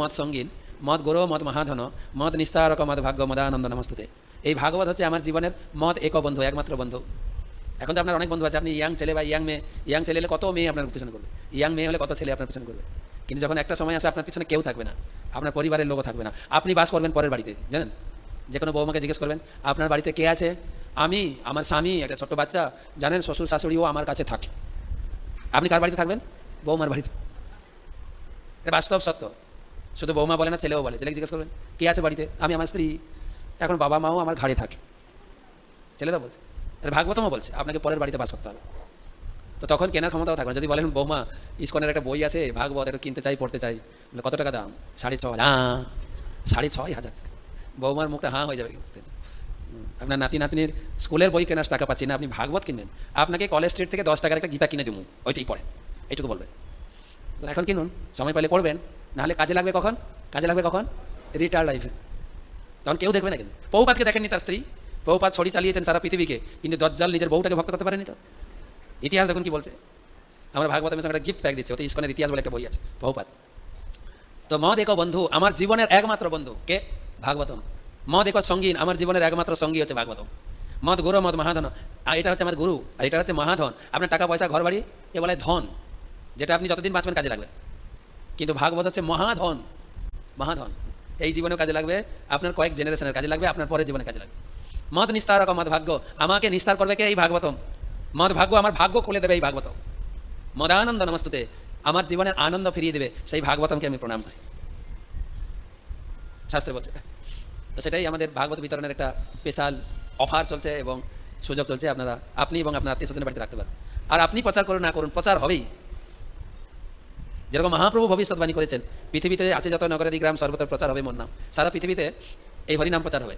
মদ সঙ্গীন মদ গৌরব মদ মহাধন মদ নিস্তারক মদ ভাগ্য মদানন্দ নমস্তুতে। এই ভাগবত হচ্ছে আমার জীবনের মদ এক বন্ধু, একমাত্র বন্ধু। এখন তো আপনার অনেক বন্ধু আছে, আপনি ইয়াং ছেলে বা ইয়াং মেয়ে, ইয়াং ছেলে হলে কত মেয়ে আপনার পিছনে করবে, ইয়াং মেয়ে হলে কত ছেলে আপনার পিছনে করবে। কিন্তু যখন একটা সময় আসবে আপনার পিছনে কেউ থাকবে না, আপনার পরিবারের লোকও থাকবে না, আপনি বাস করবেন পরের বাড়িতে। জানেন, যে কোনো বৌমাকে জিজ্ঞেস করবেন আপনার বাড়িতে কে আছে, আমি, আমার স্বামী, একটা ছোট্ট বাচ্চা, জানেন শ্বশুর শাশুড়িও আমার কাছে থাকে। আপনি কার বাড়িতে থাকবেন? বৌমার বাড়িতে। এটা বাস্তব সত্য। শুধু বৌমা বলে না, ছেলেও বলে। ছেলেকে জিজ্ঞেস করবেন কে আছে বাড়িতে, আমি, আমার স্ত্রী, এখন বাবা মাও আমার ঘাড়ে থাকে। ছেলেরা বলছে, এটা ভাগবতমও বলছে আপনাকে পরের বাড়িতে বাস করতে হবে। তো তখন কেনার ক্ষমতাও থাকবে না। যদি বলেন বৌমা ইস্কনের একটা বই আছে ভাগবত, এটা কিনতে চাই, পড়তে চাই, বলে কত টাকা দাম? 6,500। হ্যাঁ, 6,500। বৌমার মুখটা হাঁ হয়ে যাবে। আপনার নাতি নাতনির স্কুলের বই কেনার টাকা পাচ্ছি না, আপনি ভাগবত কিনবেন, আপনাকে কলেজ স্ট্রিট থেকে 10 টাকার একটা গীতা কিনে দেবো, ওইটাই পড়েন, এইটুকু বলবে। এখন কিনুন, সময় পেলে পড়বেন, নাহলে কাজে লাগবে কখন? কাজে লাগবে কখন? রিটায়ার লাইফে। তখন কেউ দেখবে না। কিন্তু বহুপাতকে দেখেননি তার স্ত্রী, বহুপাত ছড়ি চালিয়েছেন সারা পৃথিবীকে, কিন্তু দজ্জাল নিজের বউটাকে ভক্ত করতে পারেনি। তো ইতিহাস দেখুন কি বলছে। আমরা ভাগবতের সঙ্গে একটা গিফট প্যাক দিচ্ছি, ওতে ইস্কনের ইতিহাস বলে একটা বই আছে, বহুপাত। তো মদ এক বন্ধু, আমার জীবনের একমাত্র বন্ধু কে? ভাগবতম। মদ এক সঙ্গীন, আমার জীবনের একমাত্র সঙ্গী হচ্ছে ভাগবতম। মদ গুরু মদ মহাধন, আর এটা হচ্ছে আমার গুরু, আর এটা হচ্ছে মহাধন। আপনার টাকা পয়সা ঘর বাড়ি এ বলে ধন, যেটা আপনি যতদিন বাঁচবেন কাজে লাগবে। কিন্তু ভাগবত হচ্ছে মহাধন, মহাধন। এই জীবনেও কাজে লাগবে, আপনার কয়েক জেনারেশনের কাজে লাগবে, আপনার পরের জীবনে কাজে লাগবে। মদ নিস্তারক মদ ভাগ্য, আমাকে নিস্তার করবে কে? এই ভাগবতম। মদ ভাগ্য, আমার ভাগ্য খুলে দেবে এই ভাগবতম। মদানন্দ নমস্তুতে, আমার জীবনের আনন্দ ফিরিয়ে দেবে সেই ভাগবতমকে আমি প্রণাম করি, শাস্ত্রে বলছে। তো সেটাই আমাদের ভাগবত বিতরণের একটা স্পেশাল অফার চলছে এবং সুযোগ চলছে। আপনি এবং আপনার আত্মীয় স্বজনের বাড়িতে রাখতে পারেন। আর আপনি প্রচার করুন না করুন, প্রচার হবেই। যেরকম মহাপ্রভু ভবিষ্যৎবাণী করেছেন, পৃথিবীতে আছে যত নগরাদি গ্রাম সর্বত্র প্রচার হবে মোর নাম। সারা পৃথিবীতে এই হরিনাম প্রচার হবে।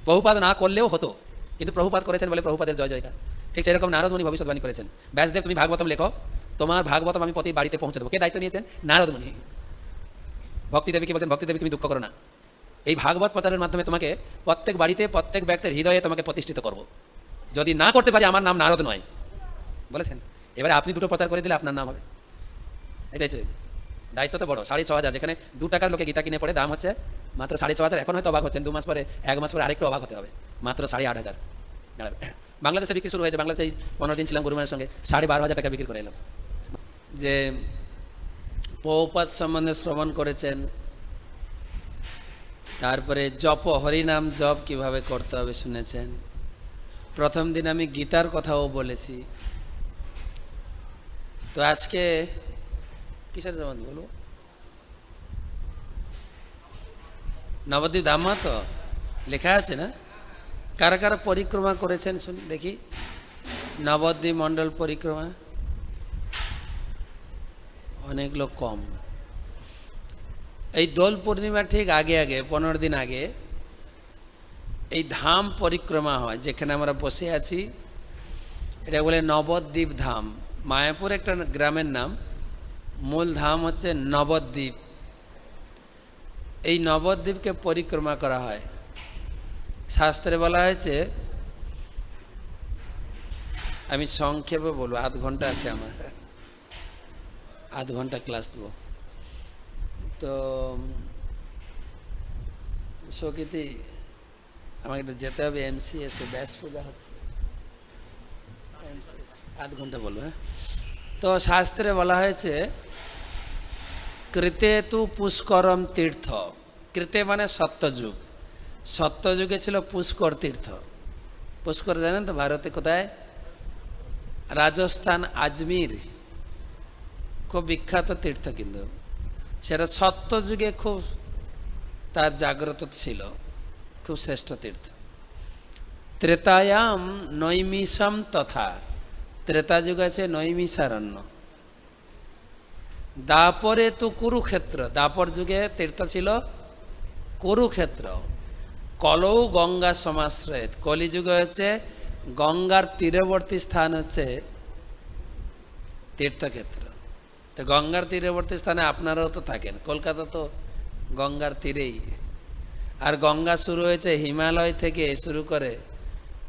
প্রভুপাদ না করলেও হতো, কিন্তু প্রভুপাদ করেছেন বলে প্রভুপাদের জয় জয়কার। ঠিক সেরকম নারদমুনি ভবিষ্যৎবাণী করেছেন, ব্যাসদেব তুমি ভাগবতম লেখো, তোমার ভাগবতম আমি প্রতি বাড়িতে পৌঁছে দেবো। কে দায়িত্ব নিয়েছেন? নারদমুনি। ভক্তিদেবীকে বলছেন, ভক্তিদেবী তুমি দুঃখ করো না, এই ভাগবত প্রচারের মাধ্যমে তোমাকে প্রত্যেক বাড়িতে, প্রত্যেক ব্যক্তির হৃদয়ে তোমাকে প্রতিষ্ঠিত করব। যদি না করতে পারি আমার নাম নারদ নয়, বলেছেন। এবারে আপনি দুটো প্রচার করে দিলে আপনার নাম হবে। এটাই হচ্ছে দায়িত্ব। তো বড়। 6,500, যেখানে 2 টাকার লোকে গীতা কিনে পড়ে দাম হচ্ছে মাত্র 6,500। এখন হয়তো অবাক হচ্ছেন, 2 মাস পরে, 1 মাস পরে আরেকটু অবাক হতে হবে, মাত্র 8,500 দাঁড়াবে। বাংলাদেশে বিক্রি শুরু হয়েছে। বাংলাদেশে 15 দিন ছিলাম গুরুমানের সঙ্গে, 12,500 টাকা বিক্রি করে এলাম। যে পৌপাত সম্বন্ধে শ্রবণ করেছেন, তারপরে জপ, হরিনাম জপ কিভাবে করতে হবে শুনেছেন। প্রথম দিন আমি গীতার কথাও বলেছি। তো আজকে কিসের জবান বলবো? নবদ্বীপ ধামা তো লেখা আছে না? কারা কারা পরিক্রমা করেছেন শুন দেখি। নবদ্বীপ মণ্ডল পরিক্রমা অনেক লোক কম। এই দোল পূর্ণিমা ঠিক আগে আগে 15 দিন আগে এই ধাম পরিক্রমা হয়, যেখানে আমরা বসে আছি। এটা বলে নবদ্বীপ ধাম। মায়াপুর একটা গ্রামের নাম, মূল ধাম হচ্ছে নবদ্বীপ। এই নবদ্বীপকে পরিক্রমা করা হয়। শাস্ত্রে বলা হয়েছে, আমি সংক্ষেপে বলবো, আধ ঘন্টা আছে আমার, আধ ঘন্টা ক্লাস দেবো। তো সকিতি আমাকে একটু যেতে হবে, এমসিএসে ব্যাস পূজা হচ্ছে, আধ ঘন্টা বলবো। হ্যাঁ, তো শাস্ত্রে বলা হয়েছে, কৃতে তু পুষ্করম তীর্থ। কৃতে মানে সত্যযুগ। সত্যযুগে ছিল পুষ্কর তীর্থ। পুষ্কর জানেন তো ভারতে কোথায়? রাজস্থান, আজমির, খুব বিখ্যাত তীর্থ। কিন্তু সেটা সত্যযুগে খুব তার জাগ্রত ছিল, খুব শ্রেষ্ঠ তীর্থ। ত্রেতায়াম নৈমিষম তথা, ত্রেতা যুগ আছে নৈমিষারণ্য। দাপরে তো কুরুক্ষেত্র, দাপর যুগে তীর্থ ছিল কুরুক্ষেত্র। কলৌ গঙ্গা সমাশ্রয়েত, কলিযুগে হচ্ছে গঙ্গার তীরবর্তী স্থান হচ্ছে তীর্থক্ষেত্র। তো গঙ্গার তীরবর্তী স্থানে আপনারাও তো থাকেন, কলকাতা তো গঙ্গার তীরেই। আর গঙ্গা শুরু হয়েছে হিমালয় থেকে শুরু করে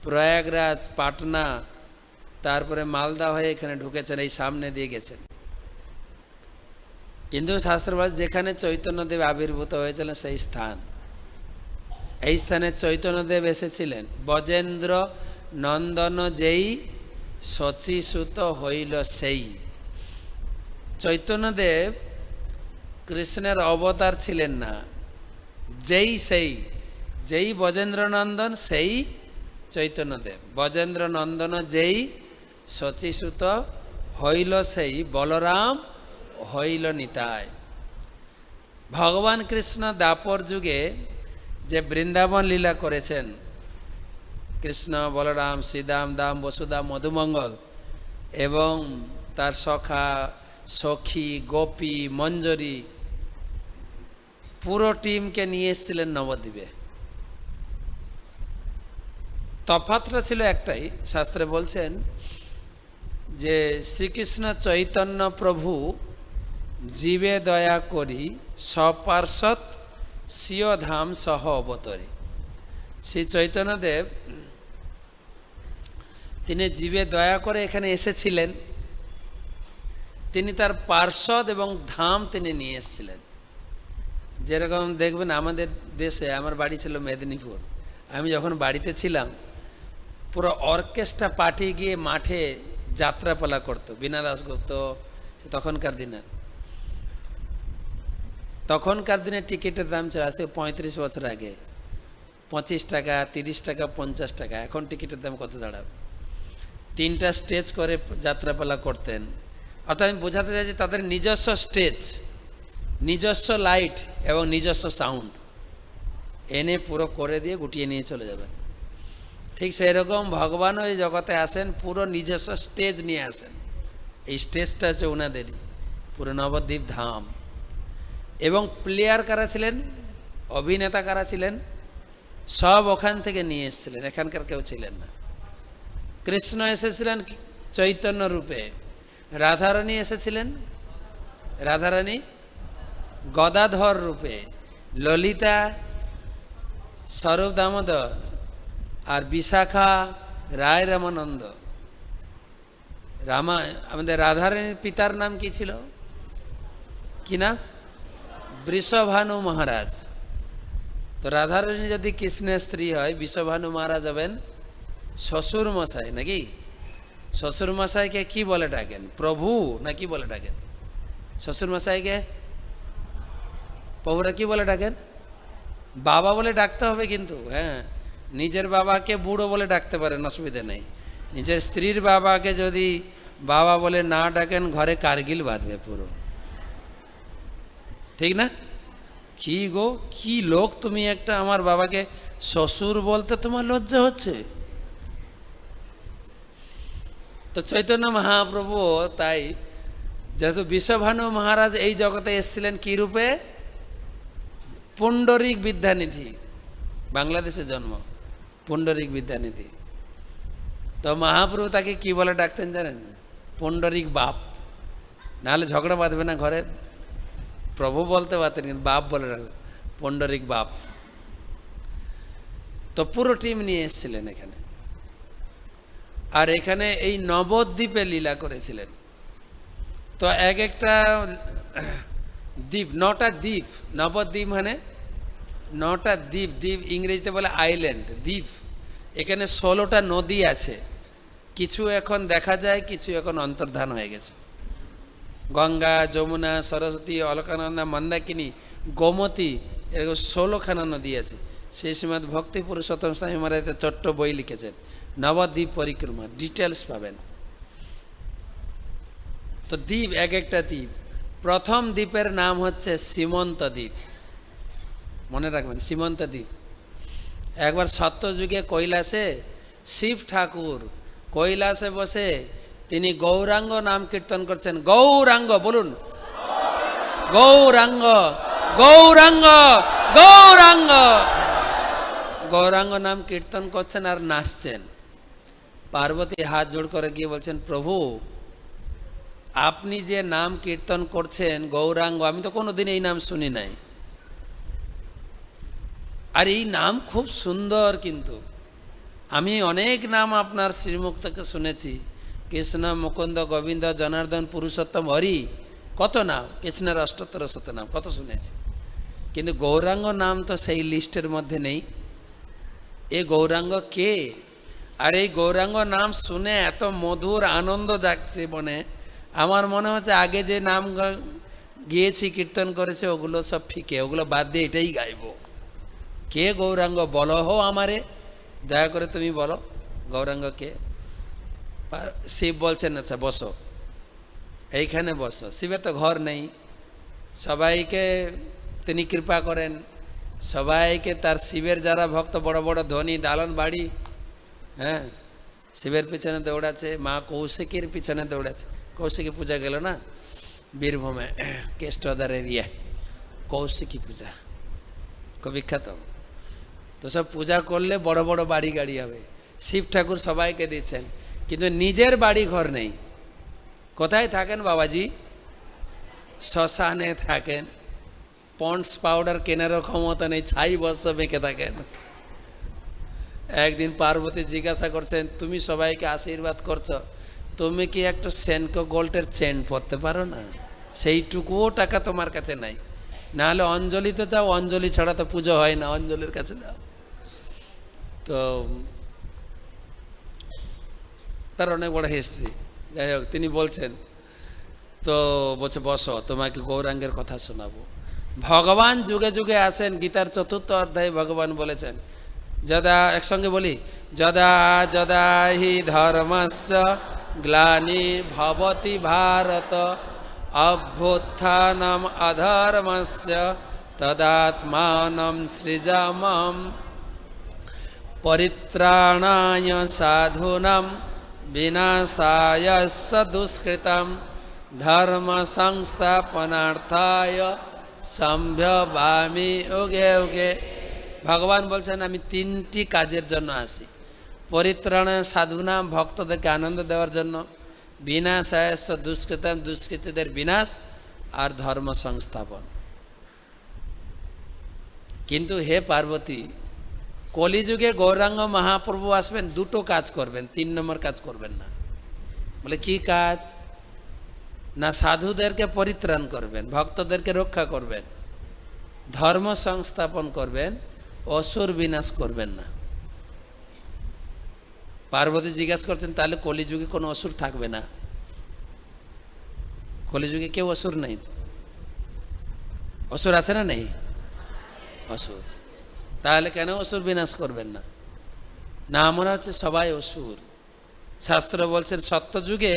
প্রয়াগরাজ, পাটনা, তারপরে মালদা হয়ে এখানে ঢুকেছেন, এই সামনে দিয়ে গেছেন। কিন্তু শাস্ত্র বলে যেখানে চৈতন্যদেব আবির্ভূত হয়েছিলেন সেই স্থান, এই স্থানে চৈতন্যদেব এসেছিলেন। ব্রজেন্দ্র নন্দন যেই শচীসুত হইল সেই। চৈতন্যদেব কৃষ্ণের অবতার ছিলেন না, যেই ব্রজেন্দ্র নন্দন সেই চৈতন্যদেব। ব্রজেন্দ্র নন্দন যেই শচীসুত হইল সেই, বলরাম হইল নিতাই। ভগবান কৃষ্ণ দ্বাপর যুগে যে বৃন্দাবন লীলা করেছেন, কৃষ্ণ বলরাম শ্রীদাম দাম বসুদা মধুমঙ্গল এবং তার সখা সখী গোপী মঞ্জরী, পুরো টিমকে নিয়ে এসেছিলেন নবদ্বীপে। তফাৎটা ছিল একটাই, শাস্ত্রে বলছেন যে শ্রীকৃষ্ণ চৈতন্য প্রভু জীবে দয়া করি সপার্শ্বত স্বীয় ধাম সহ অবতরী। শ্রী চৈতন্যদেব তিনি জীবে দয়া করে এখানে এসেছিলেন, তিনি তার পার্শ্বদ এবং ধাম তিনি নিয়ে এসেছিলেন। যেরকম দেখবেন আমাদের দেশে, আমার বাড়ি ছিল মেদিনীপুর, আমি যখন বাড়িতে ছিলাম পুরো অর্কেস্ট্রা পার্টি গিয়ে মাঠে যাত্রাপালা করতো, বীণা দাশগুপ্ত। তখনকার দিনে টিকিটের দাম ছিল আজ থেকে 35 বছর আগে 25 টাকা, 30 টাকা, 50 টাকা। এখন টিকিটের দাম কত দাঁড়াবে? 3টা স্টেজ করে যাত্রাপালা করতেন। অর্থাৎ আমি বোঝাতে চাইছি তাদের নিজস্ব স্টেজ, নিজস্ব লাইট এবং নিজস্ব সাউন্ড এনে পুরো করে দিয়ে গুটিয়ে নিয়ে চলে যাবেন। ঠিক সেই রকম ভগবান ওই জগতে আসেন, পুরো নিজস্ব স্টেজ নিয়ে আসেন। এই স্টেজটা হচ্ছে ওনাদেরই, পুরো নবদ্বীপ ধাম। এবং প্লেয়ার কারা ছিলেন, অভিনেতা কারা ছিলেন, সব ওখান থেকে নিয়ে এসেছিলেন, এখানকার কেউ ছিলেন না। কৃষ্ণ এসেছিলেন চৈতন্য রূপে, রাধারানী এসেছিলেন, রাধারানী গদাধর রূপে, ললিতা স্বরূপ দামোদর, আর বিশাখা রায় রামানন্দ। আমাদের রাধারানীর পিতার নাম কি ছিল, কি নাম? বৃষভানু মহারাজ। তো রাধারানী যদি কৃষ্ণের স্ত্রী হয়, বৃষভানু মহারাজ হবেন শ্বশুর মশাই, নাকি? শ্বশুর মশাইকে কি বলে ডাকেন? প্রভু না কি বলে ডাকেন? শ্বশুর মশাইকে প্রভুরা কি বলে ডাকেন? বাবা বলে ডাকতে হবে কিন্তু। হ্যাঁ, নিজের বাবাকে বুড়ো বলে ডাকতে পারেন, অসুবিধা নেই। নিজের স্ত্রীর বাবাকে যদি বাবা বলে না ডাকেন, ঘরে কারগিল বাঁধবে পুরো, ঠিক না? কি গো, কি লোক তুমি একটা, আমার বাবাকে শ্বশুর বলতে তোমার লজ্জা হচ্ছে? তো চৈতন্য মহাপ্রভু তাই, যেহেতু বিশ্বভানু মহারাজ এই জগতে এসেছিলেন কি রূপে? পুণ্ডরিক বিদ্যানিধি, বাংলাদেশে জন্ম, পুণ্ডরিক বিদ্যানিধি। তো মহাপ্রভু তাকে কি বলে ডাকতেন জানেন? পুণ্ডরিক বাপ। নাহলে ঝগড়া বাঁধবে না ঘরে। প্রভু বলতে পারতেন, কিন্তু বাপ বলে রাখবেন, পুণ্ডরিক বাপ। তো পুরো টিম নিয়ে এসেছিলেন এখানে। আর এখানে এই নবদ্বীপে লীলা করেছিলেন। তো এক একটা দ্বীপ, 9টা দ্বীপ, নবদ্বীপ মানে 9টা দ্বীপ। দ্বীপ ইংরেজিতে বলে আইল্যান্ড, দ্বীপ। এখানে 16টা নদী আছে, কিছু এখন দেখা যায়, কিছু এখন অন্তর্ধান হয়ে গেছে। গঙ্গা, যমুনা, সরস্বতী, অলকানন্দা, মন্দাকিনী, গোমতী, এরকম 16খানা নদী আছে। সেই শ্রীমদ্ ভক্তি পুরুষোত্তম স্বামী মহারাজ ছোট্ট বই লিখেছেন, নবদ্বীপ পরিক্রমা, ডিটেলস পাবেন। তো দ্বীপ, এক একটা দ্বীপ। প্রথম দ্বীপের নাম হচ্ছে সীমন্ত দ্বীপ, মনে রাখবেন, সীমন্ত দ্বীপ। একবার সত্যযুগে কৈলাসে শিব ঠাকুর কৈলাসে বসে তিনি গৌরাঙ্গ নাম কীর্তন করছেন। গৌরাঙ্গ বলুন, গৌরাঙ্গ, গৌরাঙ্গ, গৌরাঙ্গ, গৌরাঙ্গ নাম কীর্তন করছেন আর নাচছেন। পার্বতী হাত জোড় করে গিয়ে বলছেন, প্রভু আপনি যে নাম কীর্তন করছেন গৌরাঙ্গ, আমি তো কোনোদিন এই নাম শুনি নাই। আর এই নাম খুব সুন্দর, কিন্তু আমি অনেক নাম আপনার শ্রীমুখ থেকে শুনেছি, কৃষ্ণ, মুকুন্দ, গোবিন্দ, জনার্দন, পুরুষোত্তম, হরি, কত নাম, কৃষ্ণের 78 নাম কত শুনেছি, কিন্তু গৌরাঙ্গ নাম তো সেই লিস্টের মধ্যে নেই। এ গৌরাঙ্গ কে? আর এই গৌরাঙ্গ নাম শুনে এত মধুর আনন্দ জাগছে মনে, আমার মনে হচ্ছে আগে যে নাম গিয়েছি কীর্তন করেছে ওগুলো সব ফিকে, ওগুলো বাদ দিয়ে এটাই গাইব। কে গৌরাঙ্গ বলো হো আমারে, দয়া করে তুমি বলো গৌরাঙ্গ কে। শিব বলছেন আচ্ছা বসো, এইখানে বসো। শিবের তো ঘর নেই, সবাইকে তিনি কৃপা করেন, সবাইকে তার শিবের যারা ভক্ত বড় বড় ধনী দালন বাড়ি, হ্যাঁ শিবের পিছনে দৌড়াচ্ছে, মা কৌশিকীর পিছনে দৌড়াচ্ছে। কৌশিকী পূজা গেল না বীরভূমে, কেষ্টদার এরিয়া, কৌশিকী পূজা খুব বিখ্যাত। তো সব পূজা করলে বড় বড় বাড়ি গাড়ি হবে, শিব ঠাকুর সবাইকে দিচ্ছেন, কিন্তু নিজের বাড়ি ঘর নেই। কোথায় থাকেন বাবাজি? শ্মশানে থাকেন, পন্ডস পাউডার কেনারও ক্ষমতা নেই, ছাই বর্ষ মেখে থাকেন। একদিন পার্বতী জিজ্ঞাসা করছেন, তুমি সবাইকে আশীর্বাদ করছো, তুমি কি একটা সেনকো গোল্ডের চেন পরতে পারো না? সেইটুকুও টাকা তোমার কাছে নাই, নাহলে অঞ্জলিতে যাও, অঞ্জলি ছাড়া তো পুজো হয় না, অঞ্জলির কাছে যাও। তো তার অনেক বড় হিস্ট্রি। যাই হোক, তিনি বলছেন, তো বলছে বসো, তোমাকে গৌরাঙ্গের কথা শোনাবো। ভগবান যুগে যুগে আসেন, গীতার 4th অধ্যায়ে ভগবান বলেছেন, যদা, একসঙ্গে বলি, যদা যদা হি ধর্মস্য গ্লানি ভবতি ভারত অভ্যুত্থানম অধর্মস্য তদাত্মানম সৃজামম পরিত্রাণায় সাধুনাম বিনাশায় দুষ্কৃতম ধর্ম সংস্থাপনার্থায় সম্ভবামি ওগে ওগে। ভগবান বলছেন আমি 3টি কাজের জন্য আসি, পরিত্রাণায় সাধুনাম ভক্তদেরকে আনন্দ দেওয়ার জন্য, বিনাশায় দুষ্কৃতম দুষ্কৃতীদের বিনাশ, আর ধর্ম সংস্থাপন। কিন্তু হে পার্বতী, কলিযুগে গৌরাঙ্গ মহাপ্রভু আসবেন, 2টো কাজ করবেন, 3 নম্বর কাজ করবেন না। বলে কি কাজ? না সাধুদেরকে পরিত্রাণ করবেন, ভক্তদেরকে রক্ষা করবেন, ধর্ম সংস্থাপন করবেন, অসুর বিনাশ করবেন না। পার্বতী জিজ্ঞাসা করছেন, তাহলে কলিযুগে কোনো অসুর থাকবে না? কলিযুগে কেউ অসুর নেই, অসুর আছে না নেই? অসুর, তাহলে কেন অসুর বিনাশ করবেন না? না আমরা হচ্ছে সবাই অসুর। শাস্ত্র বলছেন সত্যযুগে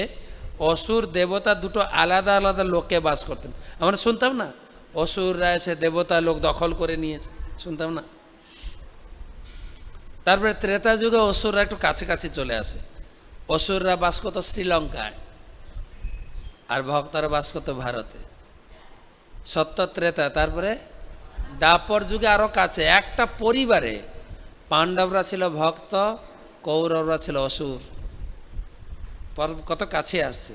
অসুর দেবতা 2টো আলাদা আলাদা লোকে বাস করতেন। আমরা শুনতাম না অসুররা এসে দেবতা লোক দখল করে নিয়েছে, শুনতাম না? তারপরে ত্রেতা যুগে অসুররা একটু কাছাকাছি চলে আসে, অসুররা বাস করতো শ্রীলঙ্কায়, আর ভক্তরা বাস করতো ভারতে। সত্য ত্রেতা। তারপরে দ্বাপর যুগে আরও কাছে, একটা পরিবারে পাণ্ডবরা ছিল ভক্ত, কৌরবরা ছিল অসুর, কত কাছে আসছে।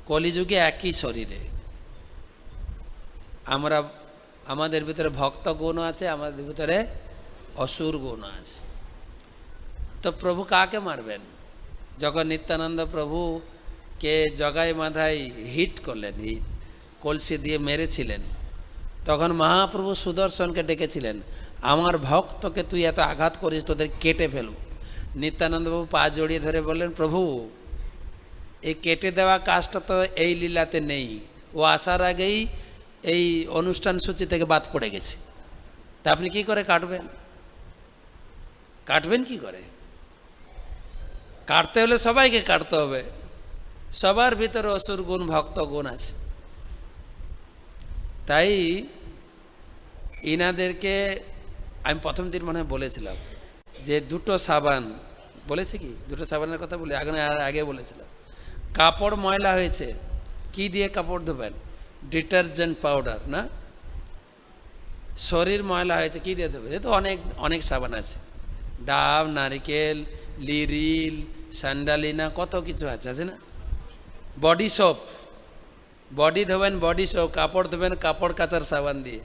কলিযুগে একই শরীরে আমরা, আমাদের ভিতরে ভক্ত গুণ আছে, আমাদের ভিতরে অসুর গুণ আছে। তো প্রভু কাকে মারবেন? যখন নিত্যানন্দ প্রভুকে জগাই মাথায় হিট করলেন, হিট কলসি দিয়ে মেরেছিলেন, তখন মহাপ্রভু সুদর্শনকে ডেকেছিলেন, আমার ভক্তকে তুই এত আঘাত করিস, তোদের কেটে ফেলব। নিত্যানন্দবাবু পা জড়িয়ে ধরে বললেন, প্রভু এই কেটে দেওয়া কাজটা তো এই লীলাতে নেই, ও আসার আগেই এই অনুষ্ঠান সূচি থেকে বাদ পড়ে গেছে, তা আপনি কি করে কাটবেন? কাটবেন কি করে? কাটতে হলে সবাইকে কাটতে হবে, সবার ভিতরে অসুর গুণ ভক্ত গুণ আছে। তাই ইনাদেরকে আমি প্রথম দিন মনে হয় বলেছিলাম যে 2টো সাবান, বলেছি কি 2টো সাবানের কথা বলি, আগে বলেছিলাম। কাপড় ময়লা হয়েছে, কি দিয়ে কাপড় ধোবেন? ডিটারজেন্ট পাউডার না? শরীর ময়লা হয়েছে, কি দিয়ে ধোবে? তো অনেক অনেক সাবান আছে, ডাব, নারিকেল, লিরিল, স্যান্ডালিনা, কত কিছু আছে, আছে না? বডি সোপ, বডি ধোবেন বডি সোপ, কাপড় ধোবেন কাপড় কাচার সাবান দিয়ে,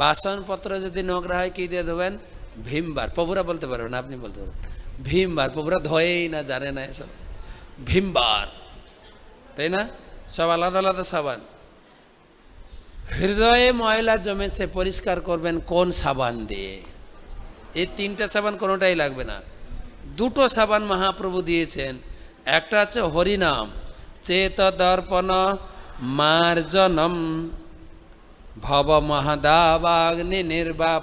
বাসনপত্র যদি নোংরা হয় কি দিয়ে ধোবেন? ভীমবার। প্রভুরা বলতে পারবেন, আপনি বলতে পারবেন ভীমবার। প্রভুরা ধোয়েই না, জানে না এসব, ভীমবার, তাই না? সব আলাদা আলাদা সাবান। হৃদয়ে ময়লা জমেছে, পরিষ্কার করবেন কোন সাবান দিয়ে? এই তিনটা সাবান কোনোটাই লাগবে না। দুটো সাবান মহাপ্রভু দিয়েছেন। একটা আছে হরিনাম, চেত দর্পণ মার্জনম ভব মহাদাবাগ্নি নির্বাপ।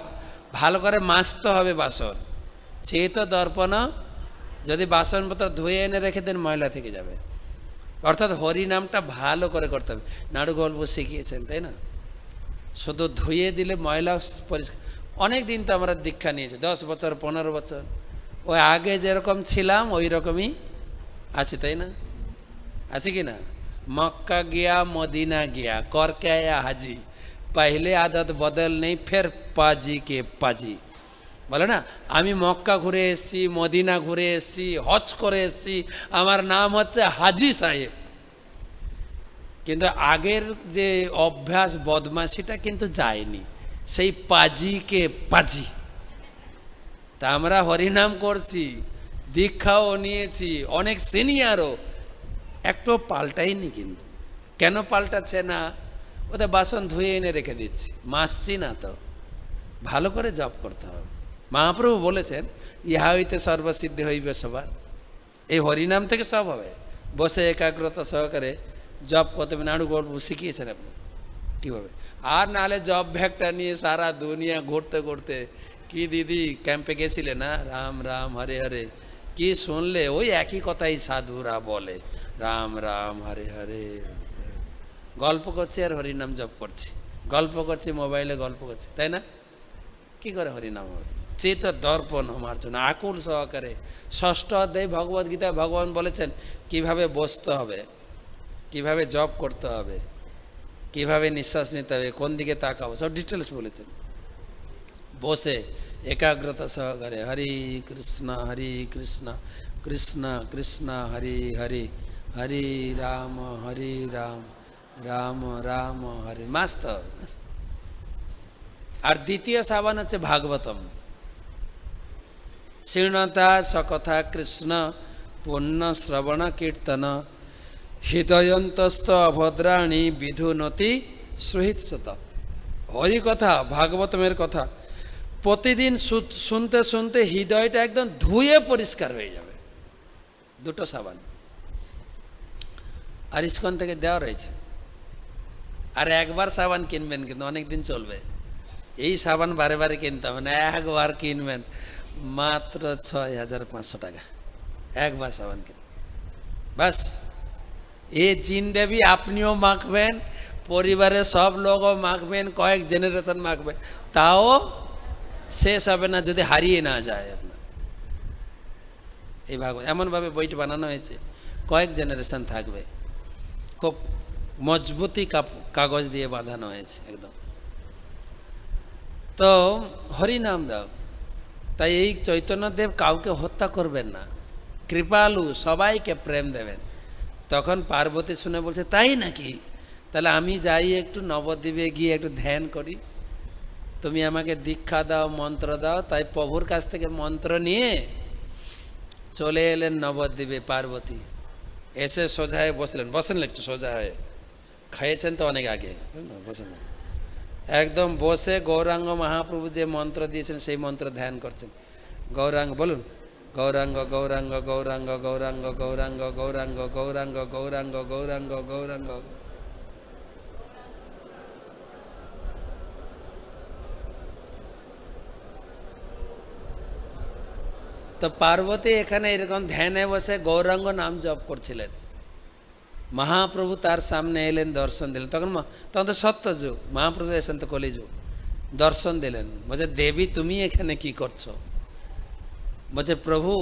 ভালো করে মাজতে হবে বাসন। চেত দর্পণ, যদি বাসনপত্র ধুয়ে এনে রেখে দেন ময়লা থেকে যাবে। অর্থাৎ হরিনামটা ভালো করে করতে হবে। নাড়ু গল্প শিখিয়েছেন, তাই না? শুধু ধুয়ে দিলে ময়লা পরিষ্কার। অনেক দিন তো আমরা দীক্ষা নিয়েছি, 10 বছর 15 বছর। ওই আগে যেরকম ছিলাম ওই রকমই আছে, তাই না? আছে কি না? মক্কা গিয়া মদিনা গিয়া কর কে আয়া হাজি, পহলে আদত বদল নেই ফের পাজি কে পাজি। বলে না, আমি মক্কা ঘুরে এসেছি, মদিনা ঘুরে এসেছি, হজ করে এসেছি, আমার নাম হচ্ছে হাজি সাহেব। কিন্তু আগের যে অভ্যাস বদমাশিটা কিন্তু যায়নি, সেই পাজিকে পাজি। তা আমরা হরিনাম করছি, দীক্ষাও নিয়েছি, অনেক সিনিয়রও, একটু পাল্টাইনি। কিন্তু কেন পাল্টাচ্ছে না? ওদের বাসন ধুয়ে এনে রেখে দিচ্ছি, মাজছি না তো। ভালো করে জপ করতে হবে। মহাপ্রভু বলেছেন, ইহা হইতে সর্বসিদ্ধি হইবে সবার। এই হরিনাম থেকে সব হবে। বসে একাগ্রতা সহকারে জপ করতে হবে। নাড়ু গল্প শিখিয়েছেন আপনি কীভাবে। আর নাহলে জপ ব্যাগটা নিয়ে সারা দুনিয়া ঘুরতে ঘুরতে, কি দিদি ক্যাম্পে গেছিলে না, রাম রাম হরে হরে, কি শুনলে? ওই একই কথাই সাধুরা বলে, রাম রাম হরে হরে। গল্প করছি আর হরিনাম জপ করছি, গল্প করছি মোবাইলে, গল্প করছি, তাই না? কি করে হরিনাম হবে? চেত দর্পণ হওয়ার জন্য আকুল সহকারে। 6ষ্ঠ অধ্যায় ভগবদ্গীতা ভগবান বলেছেন কিভাবে বসতে হবে, কিভাবে জপ করতে হবে, কিভাবে নিঃশ্বাস নিতে হবে, কোন দিকে তাকাবো, সব ডিটেলস বলেছেন। বসে একাগ্রতা সহকারে হরি কৃষ্ণ কৃষ্ণ কৃষ্ণ হরি হরি, হরি রাম রাম রাম হরি। মাস্ত। আর দ্বিতীয় সাবান হচ্ছে ভাগবতম। শৃণতা সকথা কৃষ্ণ পুণ্য শ্রবণ কীর্তন হৃদয়ন্তস্থ অভদ্রাণী বিধুনতি সুহৃৎসত। হরিকথা, ভাগবতমের কথা প্রতিদিন শুনতে শুনতে হৃদয়টা একদম ধুয়ে পরিষ্কার হয়ে যাবে। দুটো সাবান আর ইস্কন থেকে দেওয়া রয়েছে। আর একবার সাবান কিনবেন, কিন্তু অনেক দিন চলবে। এই সাবান বারে বারে কিনতে হবে না, একবার কিনবেন, মাত্র 6500 টাকা একবার সাবান কিনবেন, বাস। এ জিন্দেবি আপনিও মাখবেন, পরিবারের সব লোকও মাখবেন, কয়েক জেনারেশন মাখবেন, তাও শেষ হবে না যদি হারিয়ে না যায় আপনার। এই ভাগবত এমনভাবে বইটি বানানো হয়েছে, কয়েক জেনারেশন থাকবে। খুব মজবুতি কাগজ দিয়ে বাঁধানো হয়েছে একদম। তো হরিনাম দাও। তাই এই চৈতন্যদেব কাউকে হত্যা করবেন না, কৃপালু, সবাইকে প্রেম দেবেন। তখন পার্বতী শুনে বলছে, তাই নাকি? তাহলে আমি যাই একটু নবদ্বীপে গিয়ে একটু ধ্যান করি, তুমি আমাকে দীক্ষা দাও, মন্ত্র দাও। তাই প্রভুর কাছ থেকে মন্ত্র নিয়ে চলে এলেন নবদ্বীপে পার্বতী। এসে সোজা হয়ে বসলেন একটু সোজা হয়ে, খেয়েছেন তো অনেক আগে, বসেন একদম। বসে গৌরাঙ্গ মহাপ্রভু যে মন্ত্র দিয়েছেন সেই মন্ত্র ধ্যান করছেন। গৌরাঙ্গ বলুন, গৌরাঙ্গ গৌরাঙ্গ গৌরাঙ্গ গৌরাঙ্গ গৌরাঙ্গ গৌরাঙ্গ গৌরাঙ্গ গৌরাঙ্গ গৌরাঙ্গ গৌরাঙ্গ। তো পার্বতী এখানে এরকম ধ্যানে বসে গৌরাঙ্গ নাম জপ করছিলেন। মহাপ্রভু তার সামনে এলেন, দর্শন দিলেন। তখন তো সত্যযুগ, মহাপ্রভু এসেন তো কলিযুগ। দর্শন দিলেন, বলছে, দেবী তুমি এখানে কি করছো? বলছে, প্রভু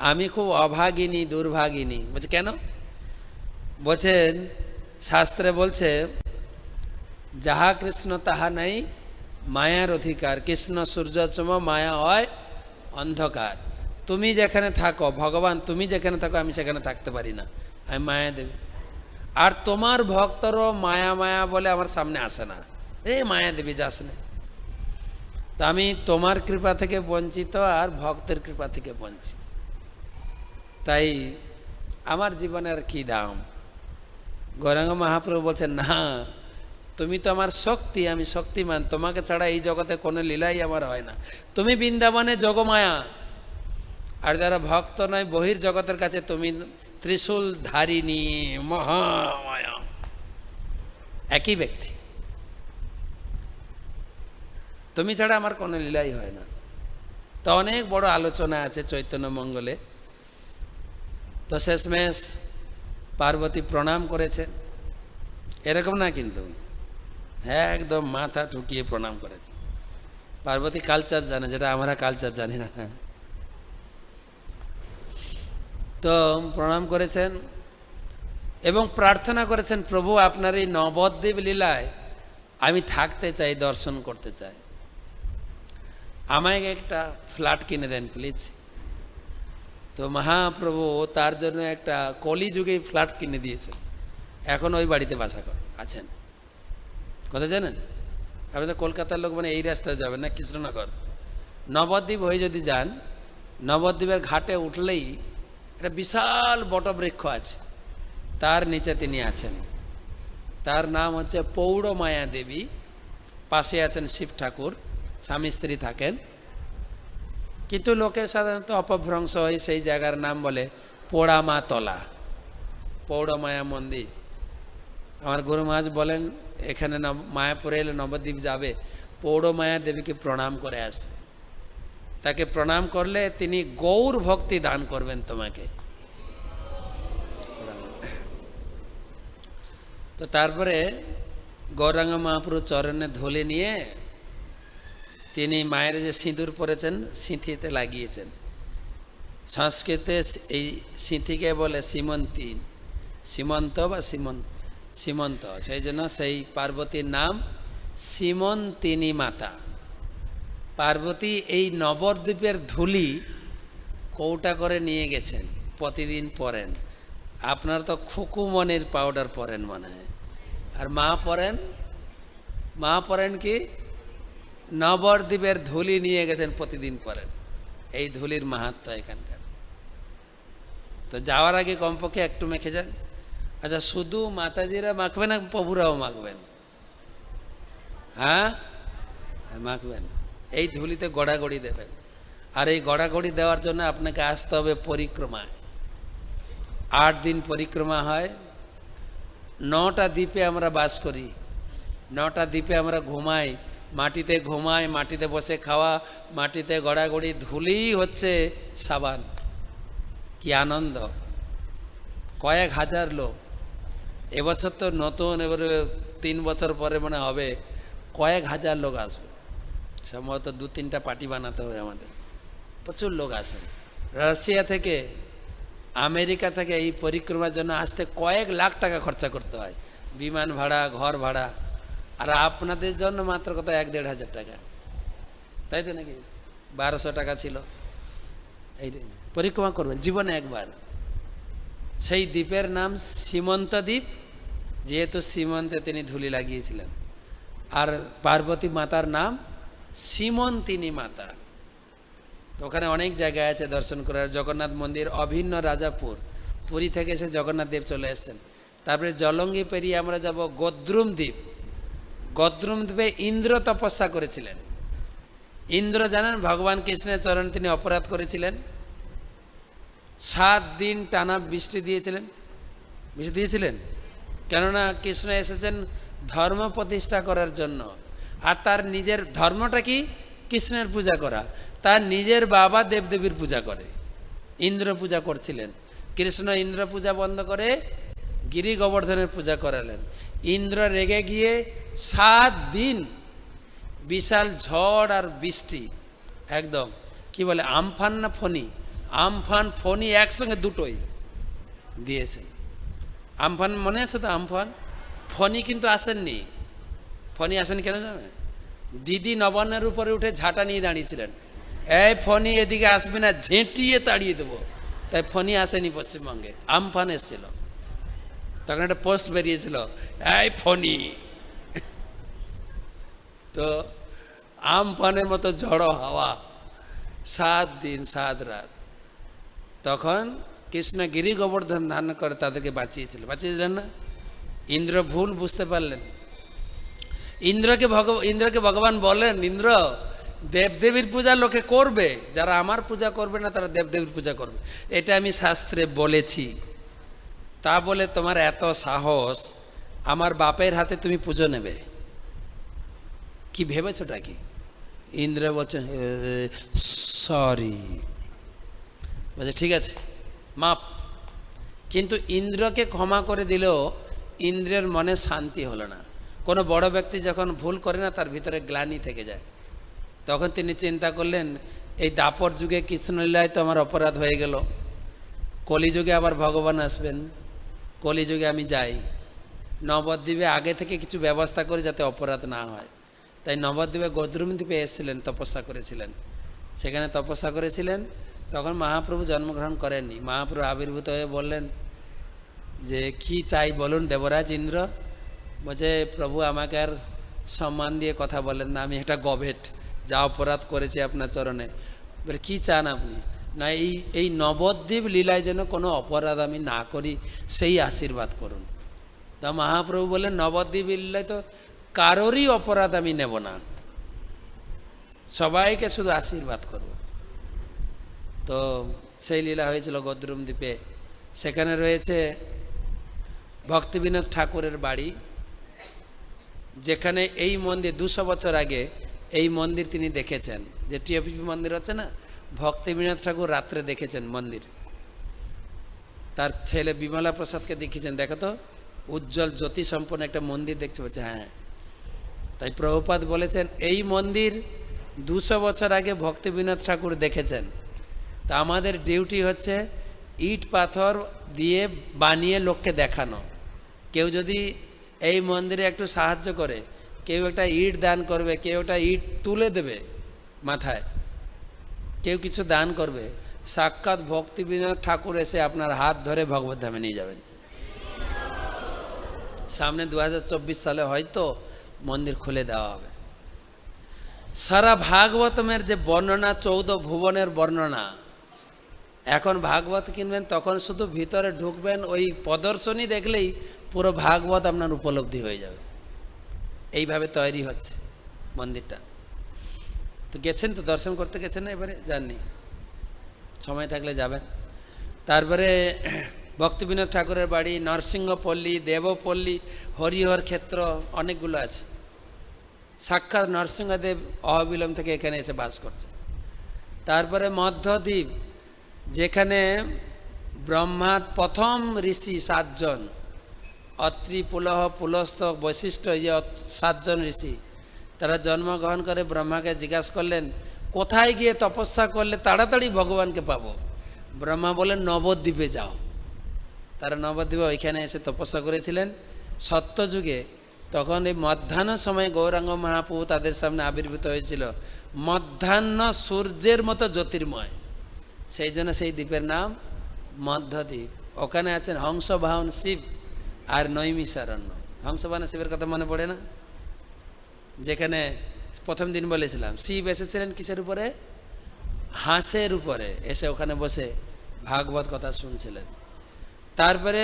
আমি খুব অভাগিনী, দুর্ভাগিনী। বলছে, কেন? বলছেন, শাস্ত্রে বলছে, যাহা কৃষ্ণ তাহা নাই মায়ার অধিকার, কৃষ্ণ সূর্যচম মায়া হয় অন্ধকার। তুমি যেখানে থাকো ভগবান, তুমি যেখানে থাকো আমি সেখানে থাকতে পারি না, আমি মায়া দেবী। আর তোমার ভক্তরও মায়া মায়া বলে আমার সামনে আসে না, এই মায়া দেবী যাস না। তো আমি তোমার কৃপা থেকে বঞ্চিত আর ভক্তের কৃপা থেকে বঞ্চিত, তাই আমার জীবনের কি দাম? গৌরাঙ্গ মহাপ্রভু বলছেন, না, তুমি তো আমার শক্তি, আমি শক্তিমান, তোমাকে ছাড়া এই জগতে কোনো লীলাই আমার হয় না। তুমি বৃন্দাবনে যোগমায়া, আর যারা ভক্ত নয় বহির জগতের কাছে তুমি ত্রিশূল ধারিণী মহামায়া, একই ব্যক্তি। তুমি ছাড়া আমার কোনো লীলাই হয় না। তো অনেক বড় আলোচনা আছে চৈতন্য মঙ্গলে। তো শেষমেশ পার্বতী প্রণাম করেছেন, এরকম না কিন্তু, হ্যাঁ একদম মাথা ঠুকিয়ে প্রণাম করেছে। পার্বতী কালচার জানে, যেটা আমরা কালচার জানি না। তো প্রণাম করেছেন এবং প্রার্থনা করেছেন, প্রভু আপনার এই নবদ্বীপ লীলায় আমি থাকতে চাই, দর্শন করতে চাই, আমায় একটা ফ্ল্যাট কিনে দেন প্লিজ। তো মহাপ্রভু তার জন্য একটা কলিযুগে ফ্ল্যাট কিনে দিয়েছেন, এখন ওই বাড়িতে বাসা আছেন। কথা জানেন? আপনি তো কলকাতার লোক, মানে এই রাস্তায় যাবেন না, কৃষ্ণনগর নবদ্বীপ হয়ে যদি যান, নবদ্বীপের ঘাটে উঠলেই একটা বিশাল বটবৃক্ষ আছে, তার নিচে তিনি আছেন। তার নাম হচ্ছে পৌড়মায়া দেবী, পাশে আছেন শিব ঠাকুর, স্বামী স্ত্রী থাকেন। কিন্তু লোকে সাধারণত অপভ্রংশ হয় সেই জায়গার নাম বলে পোড়ামাতলা, পৌড়মায়া মন্দির। আমার গুরু মহারাজ বলেন, এখানে মায়াপুরে এলে নবদ্বীপ যাবে, পৌড়মায়া দেবীকে প্রণাম করে আসবে। তাকে প্রণাম করলে তিনি গৌর ভক্তি দান করবেন তোমাকে। তো তারপরে গৌরাঙ্গ মহাপ্রভু চরণে ধুলে নিয়ে তিনি মায়ের যে সিঁদুর পরেছেন সিঁথিতে লাগিয়েছেন। সংস্কৃতে এই সিঁথিকে বলে সীমন্তী, সীমন্ত বা সীমন্ত, সেই জন্য সেই পার্বতীর নাম সীমন্তিনী মাতা। পার্বতী এই নবদ্বীপের ধুলি কৌটা করে নিয়ে গেছেন, প্রতিদিন পরেন। আপনার তো খুকুমনির পাউডার পরেন মনে হয়, আর মা পরেন কি নবদ্বীপের ধুলি নিয়ে গেছেন, প্রতিদিন পরেন। এই ধুলির মাহাত্ম এখানকার। তো যাওয়ার আগে কমপক্ষে একটু মেখে যান। আচ্ছা, শুধু মাতাজিরা মাখবেন না, প্রভুরাও মাখবেন? হ্যাঁ মাখবেন। এই ধুলিতে গড়াগড়ি দেবেন। আর এই গড়াগড়ি দেওয়ার জন্য আপনাকে আসতে হবে পরিক্রমায়। 8 দিন পরিক্রমা হয়। 9টা দ্বীপে আমরা বাস করি, 9টা দ্বীপে আমরা ঘুমাই, মাটিতে ঘুমাই, মাটিতে বসে খাওয়া, মাটিতে গড়াগড়ি, ধুলি হচ্ছে সাবান। কি আনন্দ! কয়েক হাজার লোক। এবছর তো নতুন, এবারে 3 বছর পরে মনে হবে কয়েক হাজার লোক আসবে। সম্ভবত 2-3টা পার্টি বানাতে হবে আমাদের। প্রচুর লোক আসেন রাশিয়া থেকে, আমেরিকা থেকে। এই পরিক্রমার জন্য আসতে কয়েক লাখ টাকা খরচা করতে হয়, বিমান ভাড়া, ঘর ভাড়া। আর আপনাদের জন্য মাত্র কত 1-1.5 হাজার টাকা, তাই তো নাকি? 1200 টাকা ছিল। এই পরিক্রমা করবেন জীবনে একবার। সেই দ্বীপের নাম সীমন্ত দ্বীপ, যেহেতু সীমন্তে তিনি ধুলি লাগিয়েছিলেন। আর পার্বতী মাতার নাম সীমন্তিনী মাতা। তো ওখানে অনেক জায়গায় আছে দর্শন করার। জগন্নাথ মন্দির, অভিন্ন রাজাপুর, পুরী থেকে এসে জগন্নাথ দেব চলে এসেছেন। তারপরে জলঙ্গি পেরিয়ে আমরা যাব গদ্রুম দ্বীপ। গদ্রুম দ্বীপে ইন্দ্র তপস্যা করেছিলেন। ইন্দ্র জানেন, ভগবান কৃষ্ণের চরণে তিনি অপরাধ করেছিলেন। 7 দিন টানা বৃষ্টি দিয়েছিলেন। কেননা কৃষ্ণ এসেছেন ধর্ম প্রতিষ্ঠা করার জন্য। আর তার নিজের ধর্মটা কি? কৃষ্ণের পূজা করা। তার নিজের বাবা দেবদেবীর পূজা করে, ইন্দ্র পূজা করছিলেন। কৃষ্ণ ইন্দ্র পূজা বন্ধ করে গিরি গোবর্ধনের পূজা করালেন। ইন্দ্র রেগে গিয়ে 7 দিন বিশাল ঝড় আর বৃষ্টি, একদম কি বলে আমফান না ফণি, আমফান ফণি একসঙ্গে দুটোই দিয়েছেন। আমফান মনে আছে তো? আমফান। ফণি কিন্তু আসেননি। ফণি আসেন কেন জানেন? দিদি নবান্নের উপরে উঠে ঝাঁটা নিয়ে দাঁড়িয়েছিলেন, এই ফণি এদিকে আসবে না, ঝেঁটিয়ে তাড়িয়ে দেবো। তাই ফণি আসেনি পশ্চিমবঙ্গে, আমফান এসেছিল। তখন একটা পোস্ট বেরিয়েছিল, এই ফণি। তো আমফানের মতো ঝড়ো হাওয়া, 7 দিন 7 রাত। তখন কৃষ্ণ গিরি গোবর্ধন ধারণ করে তাদেরকে বাঁচিয়েছিলেন না? ইন্দ্র ভুল বুঝতে পারলেন, ইন্দ্রকে ভগবান বলেন, ইন্দ্র দেবদেবীর পূজা লোকে করবে, যারা আমার পূজা করবে না তারা দেবদেবীর পূজা করবে, এটা আমি শাস্ত্রে বলেছি। তা বলে তোমার এত সাহস আমার বাপের হাতে তুমি পুজো নেবে, কি ভেবেছোটা কি? ইন্দ্র বলছেন সরি, বলছে ঠিক আছে মাপ। কিন্তু ইন্দ্রকে ক্ষমা করে দিলেও ইন্দ্রের মনে শান্তি হলো না। কোনো বড় ব্যক্তি যখন ভুল করে না তার ভিতরে গ্লানি থেকে যায়। তখন তিনি চিন্তা করলেন, এই দাপর যুগে কৃষ্ণলীলায় তো আমার অপরাধ হয়ে গেল, কলিযুগে আবার ভগবান আসবেন, কলিযুগে আমি যাই, নবদ্বীপে আগে থেকে কিছু ব্যবস্থা করি যাতে অপরাধ না হয়। তাই নবদ্বীপে গদ্রুম দ্বীপে এসেছিলেন, তপস্যা করেছিলেন। সেখানে তপস্যা করেছিলেন, তখন মহাপ্রভু জন্মগ্রহণ করেননি। মহাপ্রভু আবির্ভূত হয়ে বললেন যে কি চাই বলুন দেবরাজ ইন্দ্র। বলছে প্রভু আমাকে আর সম্মান দিয়ে কথা বলেন না, আমি একটা গভেট, যা অপরাধ করেছি আপনার চরণে। বলে কী চান আপনি? না এই নবদ্বীপ লীলায় যেন কোনো অপরাধ আমি না করি, সেই আশীর্বাদ করুন। তা মহাপ্রভু বললেন নবদ্বীপ লীলায় তো কারোরই অপরাধ আমি নেব না, সবাইকে শুধু আশীর্বাদ করব। তো সেই লীলা হয়েছিল গদ্রুম দ্বীপে। সেখানে রয়েছে ভক্তিবিনোদ ঠাকুরের বাড়ি, যেখানে এই মন্দির 200 বছর আগে এই মন্দির তিনি দেখেছেন। যে টিএপিপি মন্দির হচ্ছে না, ভক্তিবিনোদ ঠাকুর রাত্রে দেখেছেন মন্দির। তার ছেলে বিমলা প্রসাদকে দেখিয়েছেন, দেখো তো উজ্জ্বল জ্যোতি সম্পন্ন একটা মন্দির দেখছে। বলছে হ্যাঁ। তাই প্রভুপাদ বলেছেন এই মন্দির 200 বছর আগে ভক্তিবিনোদ ঠাকুর দেখেছেন। তা আমাদের ডিউটি হচ্ছে ইট পাথর দিয়ে বানিয়ে লোককে দেখানো। কেউ যদি এই মন্দিরে একটু সাহায্য করে, কেউ একটা ইট দান করবে, কেউ একটা ইট তুলে দেবে মাথায়, কেউ কিছু দান করবে, সাক্ষাৎ ভক্তিবিনোদ ঠাকুর এসে আপনার হাত ধরে ভগবত ধামে নিয়ে যাবেন। সামনে 2024 সালে হয়তো মন্দির খুলে দেওয়া হবে। সারা ভাগবতমের যে বর্ণনা, 14 ভুবনের বর্ণনা, এখন ভাগবত কিনবেন তখন শুধু ভিতরে ঢুকবেন, ওই প্রদর্শনী দেখলেই পুরো ভাগবত আপনার উপলব্ধি হয়ে যাবে। এইভাবে তৈরি হচ্ছে মন্দিরটা। তো গেছেন তো, দর্শন করতে গেছেন না? এবারে যাননি? সময় থাকলে যাবেন। তারপরে ভক্তিবিনোদ ঠাকুরের বাড়ি নরসিংহপল্লী, দেবপল্লী, হরিহর ক্ষেত্র, অনেকগুলো আছে। সাক্ষাৎ নরসিংহদেব অহবিলম থেকে এখানে এসে বাস করছে। তারপরে মধ্যদ্বীপ, যেখানে ব্রহ্মার প্রথম ঋষি 7 জন, অত্রি, পুলহ, পুলস্ত, বৈশিষ্ট্য, এই যে 7 জন ঋষি, তারা জন্মগ্রহণ করে ব্রহ্মাকে জিজ্ঞাসা করলেন কোথায় গিয়ে তপস্যা করলে তাড়াতাড়ি ভগবানকে পাবো। ব্রহ্মা বলেন নবদ্বীপে যাও। তারা নবদ্বীপে ওইখানে এসে তপস্যা করেছিলেন সত্যযুগে। তখন এই মধ্যাহ্ন সময় গৌরাঙ্গ মহাপ্রভু তাদের সামনে আবির্ভূত হয়েছিল, মধ্যাহ্ন সূর্যের মতো জ্যোতির্ময়। সেই জন্য সেই দ্বীপের নাম মধ্যদ্বীপ। ওখানে আছেন হংসবাহন শিব আর নৈমিষারণ্য। হংসবাহন শিবের কথা মনে পড়ে না? যেখানে প্রথম দিন বলেছিলাম শিব এসেছিলেন কিসের উপরে? হাঁসের উপরে এসে ওখানে বসে ভাগবত কথা শুনছিলেন। তারপরে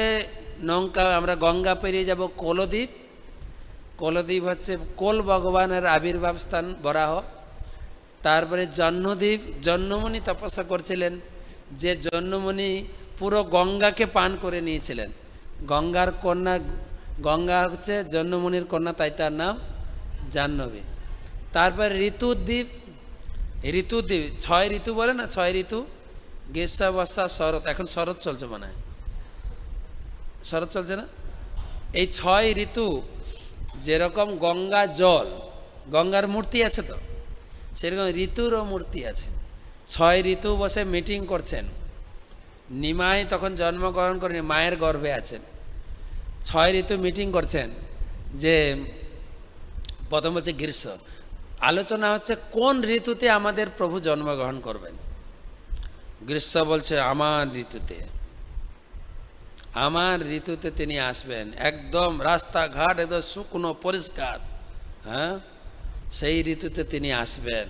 নৌকা আমরা গঙ্গা পেরিয়ে যাব কোলদ্বীপ। কোলদ্বীপ হচ্ছে কোল ভগবানের আবির্ভাব স্থান, বরাহ। তারপরে জহ্নদ্বীপ, জহ্নমণি তপস্যা করছিলেন, যে জহ্নমণি পুরো গঙ্গাকে পান করে নিয়েছিলেন। গঙ্গার কন্যা, গঙ্গা হচ্ছে জহ্নমণির কন্যা, তাই তার নাম জাহ্নবী। তারপরে ঋতুদ্বীপ, ঋতুদ্বীপ 6 ঋতু বলে না, 6 ঋতু, গ্রীষ্ম, বর্ষা, শরৎ। এখন শরৎ চলছে মনে হয়, শরৎ চলছে না? এই 6 ঋতু যেরকম গঙ্গা জল, গঙ্গার মূর্তি আছে তো, সেরকম ঋতুরও মূর্তি আছে। 6 ঋতু বসে মিটিং করছেন। নিমাই তখন জন্মগ্রহণ করেনি, মায়ের গর্ভে আছেন। 6 ঋতু মিটিং করছেন। যে প্রথম হচ্ছে গ্রীষ্ম, আলোচনা হচ্ছে কোন ঋতুতে আমাদের প্রভু জন্মগ্রহণ করবেন। গ্রীষ্ম বলছে আমার ঋতুতে, আমার ঋতুতে তিনি আসবেন, একদম রাস্তাঘাট একদম শুকনো পরিষ্কার, হ্যাঁ, সেই ঋতুতে তিনি আসবেন।